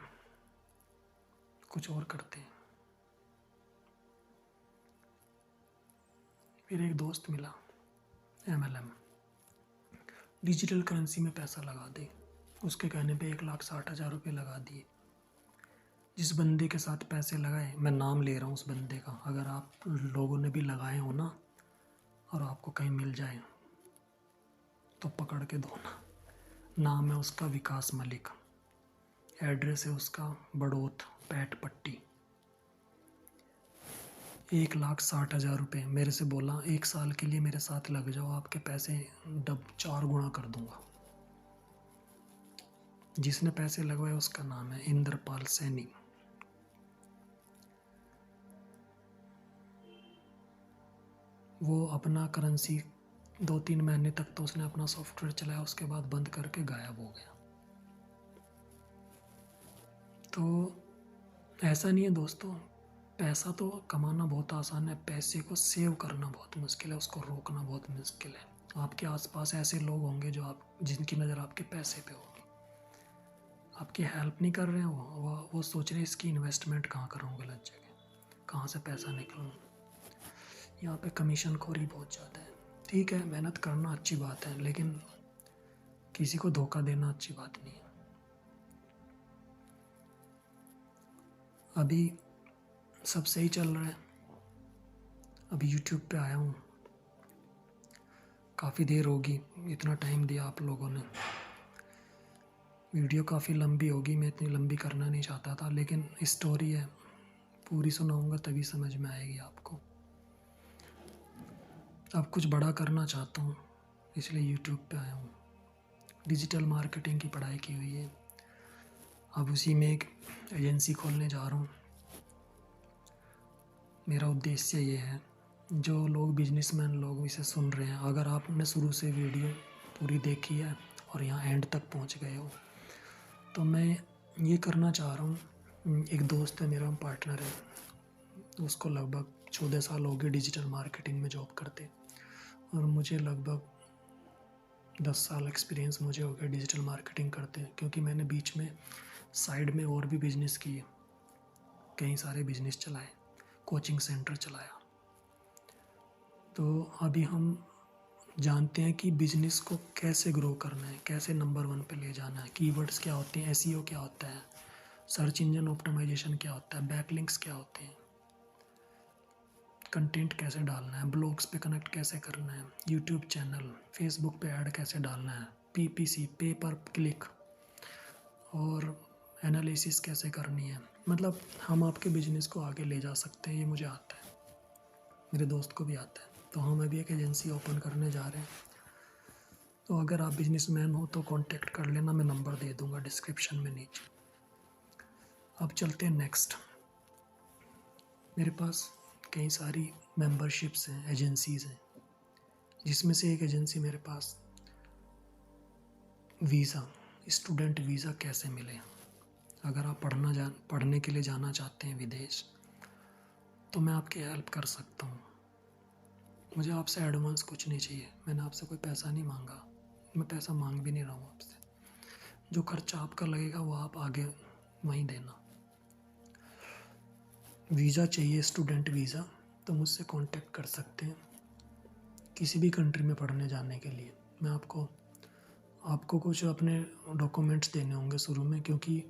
कुछ और करते हैं। फिर एक दोस्त मिला, MLM, डिजिटल करेंसी में पैसा लगा दे। उसके कहने पे 1,60,000 रुपये लगा दिए। जिस बंदे के साथ पैसे लगाए, मैं नाम ले रहा हूँ उस बंदे का, अगर आप लोगों ने भी लगाए हो ना और आपको कहीं मिल जाए तो पकड़ के दो ना। नाम है उसका विकास मलिक, एड्रेस है उसका बड़ौत, पैट पट्टी। 1,60,000 रुपये मेरे से बोला 1 साल के लिए मेरे साथ लग जाओ, आपके पैसे 4 गुना कर दूंगा। जिसने पैसे लगवाए उसका नाम है इंद्रपाल सैनी। वो अपना करेंसी 2-3 महीने तक तो उसने अपना सॉफ्टवेयर चलाया, उसके बाद बंद करके गायब हो गया। तो ऐसा नहीं है दोस्तों पैसा तो कमाना बहुत आसान है, पैसे को सेव करना बहुत मुश्किल है, उसको रोकना बहुत मुश्किल है। आपके आसपास ऐसे लोग होंगे जिनकी नज़र आपके पैसे पे होगी, आपकी हेल्प नहीं कर रहे हैं, वो सोच रहे हैं इसकी इन्वेस्टमेंट कहाँ करूँ गलत जगह, कहाँ से पैसा निकालूँ। यहाँ पे कमीशन खोरी बहुत ज़्यादा है। ठीक है, मेहनत करना अच्छी बात है, लेकिन किसी को धोखा देना अच्छी बात नहीं है। अभी सब सही चल रहा है। अभी यूट्यूब पे आया हूँ, काफ़ी देर होगी, इतना टाइम दिया आप लोगों ने। वीडियो काफ़ी लंबी होगी, मैं इतनी लंबी करना नहीं चाहता था, लेकिन स्टोरी है, पूरी सुनाऊंगा तभी समझ में आएगी आपको। अब कुछ बड़ा करना चाहता हूँ, इसलिए यूट्यूब पे आया हूँ। डिजिटल मार्केटिंग की पढ़ाई की हुई है, अब उसी में एक एजेंसी खोलने जा रहा हूँ। मेरा उद्देश्य ये है, जो लोग बिजनेसमैन लोग इसे सुन रहे हैं, अगर आपने शुरू से वीडियो पूरी देखी है और यहाँ एंड तक पहुँच गए हो, तो मैं ये करना चाह रहा हूँ। एक दोस्त है मेरा, पार्टनर है, उसको लगभग 14 साल हो गए डिजिटल मार्केटिंग में जॉब करते, और मुझे लगभग 10 साल एक्सपीरियंस मुझे हो गया डिजिटल मार्केटिंग करते हैं, क्योंकि मैंने बीच में साइड में और भी बिजनेस किए, कई सारे बिजनेस चलाए, कोचिंग सेंटर चलाया। तो अभी हम जानते हैं कि बिजनेस को कैसे ग्रो करना है, कैसे नंबर 1 पे ले जाना है, कीवर्ड्स क्या होते हैं, एसईओ क्या होता है, सर्च इंजन ऑप्टिमाइजेशन क्या होता है, बैकलिंक्स क्या होते हैं, कंटेंट कैसे डालना है, ब्लॉग्स पे कनेक्ट कैसे करना है, यूट्यूब चैनल, फेसबुक पे ऐड कैसे डालना है, पीपीसी पे पर क्लिक, और एनालिसिस कैसे करनी है। मतलब हम आपके बिजनेस को आगे ले जा सकते हैं, ये मुझे आता है, मेरे दोस्त को भी आता है। तो हम अभी एक एजेंसी ओपन करने जा रहे हैं, तो अगर आप बिजनेसमैन हो तो कांटेक्ट कर लेना, मैं नंबर दे दूंगा डिस्क्रिप्शन में नीचे। अब चलते हैं नेक्स्ट। मेरे पास कई सारी मेंबरशिप्स हैं, एजेंसीज़ हैं, जिसमें से एक एजेंसी मेरे पास वीज़ा, स्टूडेंट वीज़ा कैसे मिले। अगर आप पढ़ने के लिए जाना चाहते हैं विदेश, तो मैं आपकी हेल्प कर सकता हूँ। मुझे आपसे एडवांस कुछ नहीं चाहिए, मैंने आपसे कोई पैसा नहीं मांगा, मैं पैसा मांग भी नहीं रहा हूँ आपसे। जो खर्चा आपका लगेगा वो आप आगे वहीं देना। वीज़ा चाहिए, स्टूडेंट वीज़ा, तो मुझसे कांटेक्ट कर सकते हैं किसी भी कंट्री में पढ़ने जाने के लिए। मैं आपको कुछ अपने डॉक्यूमेंट्स देने होंगे शुरू में, क्योंकि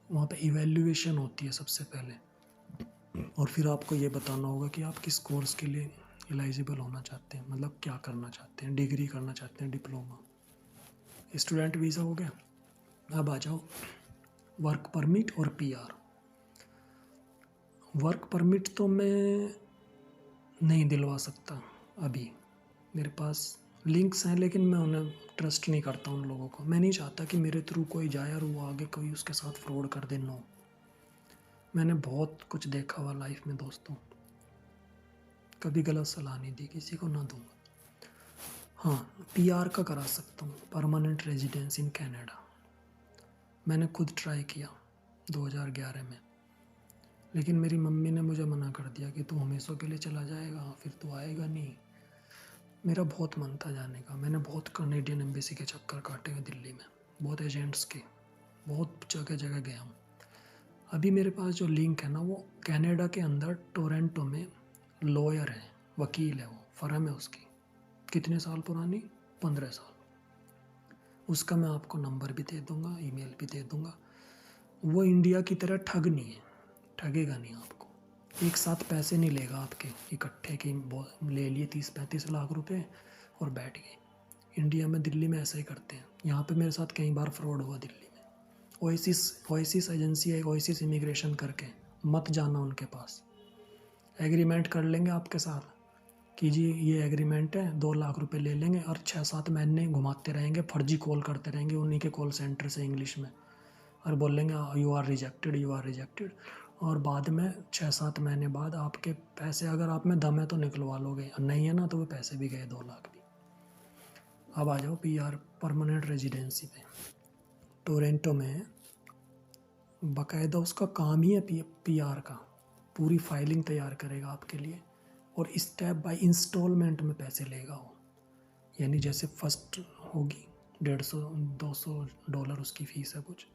वहाँ पे इवैल्यूएशन होती है सबसे पहले, और फिर आपको ये बताना होगा कि आप किस कोर्स के लिए एलिजिबल होना चाहते हैं, मतलब क्या करना चाहते हैं, डिग्री करना चाहते हैं, डिप्लोमा। स्टूडेंट वीज़ा हो गया। अब आ जाओ वर्क परमिट और पीआर। वर्क परमिट तो मैं नहीं दिलवा सकता अभी, मेरे पास लिंक्स हैं, लेकिन मैं उन्हें ट्रस्ट नहीं करता उन लोगों को। मैं नहीं चाहता कि मेरे थ्रू कोई जाए और वो आगे कोई उसके साथ फ्रॉड कर दे। नो, मैंने बहुत कुछ देखा हुआ लाइफ में दोस्तों, कभी गलत सलाह नहीं दी किसी को, ना दूंगा। हाँ, पीआर का करा सकता हूँ, परमानेंट रेजिडेंस इन कनाडा। मैंने खुद ट्राई किया 2011 में, लेकिन मेरी मम्मी ने मुझे मना कर दिया कि तू हमेशा के लिए चला जाएगा, फिर तू आएगा नहीं। मेरा बहुत मन था जाने का, मैंने बहुत कनेडियन एम्बेसी के चक्कर काटे हैं दिल्ली में, बहुत एजेंट्स के, बहुत जगह जगह गया हूँ। अभी मेरे पास जो लिंक है ना, वो कनाडा के अंदर टोरंटो में लॉयर है, वकील है, वो फर्म है उसकी, कितने साल पुरानी, 15 साल। उसका मैं आपको नंबर भी दे दूँगा, ईमेल भी दे दूँगा। वो इंडिया की तरह ठग नहीं है, ठगेगा नहीं आपको, एक साथ पैसे नहीं लेगा आपके इकट्ठे की ले लिए 30-35 लाख रुपए और बैठ गए। इंडिया में, दिल्ली में ऐसा ही करते हैं। यहाँ पे मेरे साथ कई बार फ्रॉड हुआ दिल्ली में। ओएसिस एजेंसी है, ओएसिस इमिग्रेशन करके, मत जाना उनके पास। एग्रीमेंट कर लेंगे आपके साथ कि जी ये एग्रीमेंट है, 2 लाख रुपए ले लेंगे, और 6-7 महीने घुमाते रहेंगे, फर्जी कॉल करते रहेंगे उन्हीं के कॉल सेंटर से इंग्लिश में, और बोलेंगे you are rejected, you are rejected. और बाद में 6-7 महीने बाद आपके पैसे, अगर आप में दम है तो निकलवा लोगे, नहीं है ना तो वो पैसे भी गए, 2 लाख भी। अब आ जाओ पीआर, परमानेंट रेजिडेंसी पे। टोरंटो में बाकायदा उसका काम ही है पीआर का, पूरी फाइलिंग तैयार करेगा आपके लिए और स्टेप बाय इंस्टॉलमेंट में पैसे लेगा वो। यानी जैसे फर्स्ट होगी 150-200 डॉलर उसकी फ़ीस है कुछ,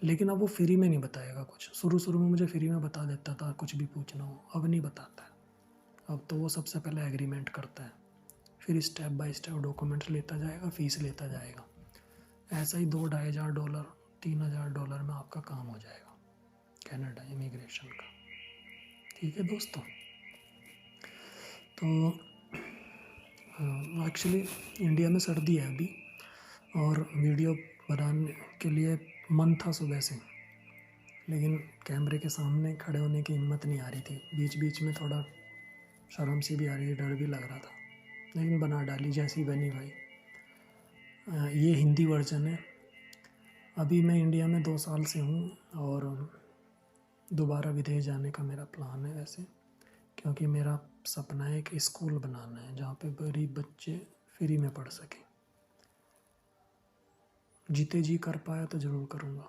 लेकिन अब वो फ्री में नहीं बताएगा कुछ। शुरू में मुझे फ्री में बता देता था कुछ भी पूछना हो, अब नहीं बताता है। अब तो वो सबसे पहले एग्रीमेंट करता है, फिर स्टेप बाय स्टेप डॉक्यूमेंट लेता जाएगा, फ़ीस लेता जाएगा। ऐसा ही $2-2,500 $3,000 में आपका काम हो जाएगा कनाडा इमिग्रेशन का। ठीक है दोस्तों, तो एक्चुअली इंडिया में सर्दी है अभी और वीडियो बनाने के लिए मन था सुबह से, लेकिन कैमरे के सामने खड़े होने की हिम्मत नहीं आ रही थी। बीच बीच में थोड़ा शर्म सी भी आ रही थी, डर भी लग रहा था, लेकिन बना डाली जैसी बनी भाई। ये हिंदी वर्जन है। अभी मैं इंडिया में 2 साल से हूँ और दोबारा विदेश जाने का मेरा प्लान है वैसे, क्योंकि मेरा सपना है कि स्कूल बनाना है जहाँ पे गरीब बच्चे फ्री में पढ़ सकें। जीते जी कर पाया तो ज़रूर करूँगा।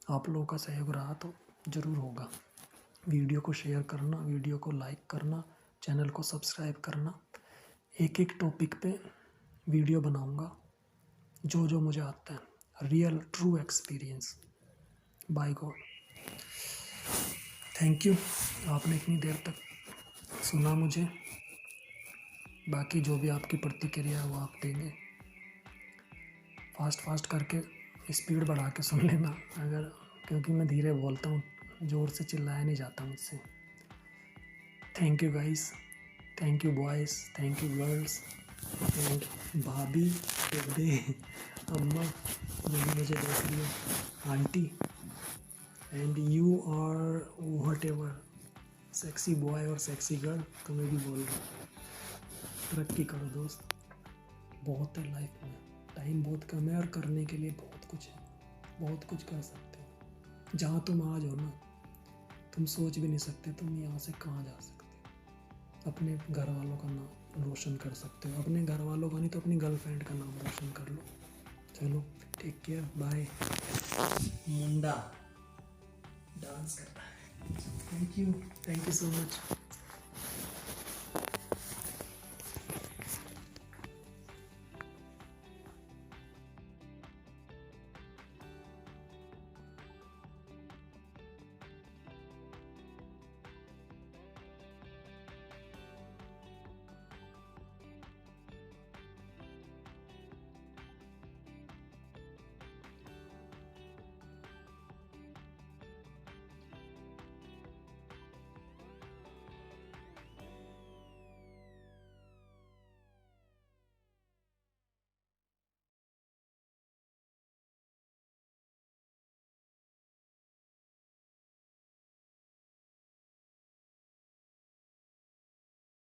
आप लोगों का सहयोग रहा तो ज़रूर होगा। वीडियो को शेयर करना, वीडियो को लाइक करना, चैनल को सब्सक्राइब करना। एक एक टॉपिक पे वीडियो बनाऊँगा जो जो मुझे आता है, real true experience by God. Thank you, आपने इतनी देर तक सुना मुझे। बाकी जो भी आपकी प्रतिक्रिया है वो आप देंगे। फास्ट करके स्पीड बढ़ा के सुन लेना अगर, क्योंकि मैं धीरे बोलता हूँ, ज़ोर से चिल्लाया नहीं जाता मुझसे। Thank you guys, thank you boys, thank you girls, and भाभी, बेबे, अम्मा जो मुझे देख रही है, aunty, and you are whatever, sexy boy और सेक्सी गर्ल, तुम्हें भी बोल रहा हूँ। तरक्की करो दोस्त, बहुत है लाइफ में, टाइम बहुत कम है और करने के लिए बहुत कुछ है, बहुत कुछ कर सकते हो। जहाँ तुम आज हो ना, तुम सोच भी नहीं सकते तुम यहाँ से कहाँ जा सकते हो। अपने घर वालों का नाम रोशन कर सकते हो, अपने घर वालों का नहीं तो अपनी गर्लफ्रेंड का नाम रोशन कर लो। चलो टेक केयर, बाय। मुंडा डांस करता है। Thank you so much.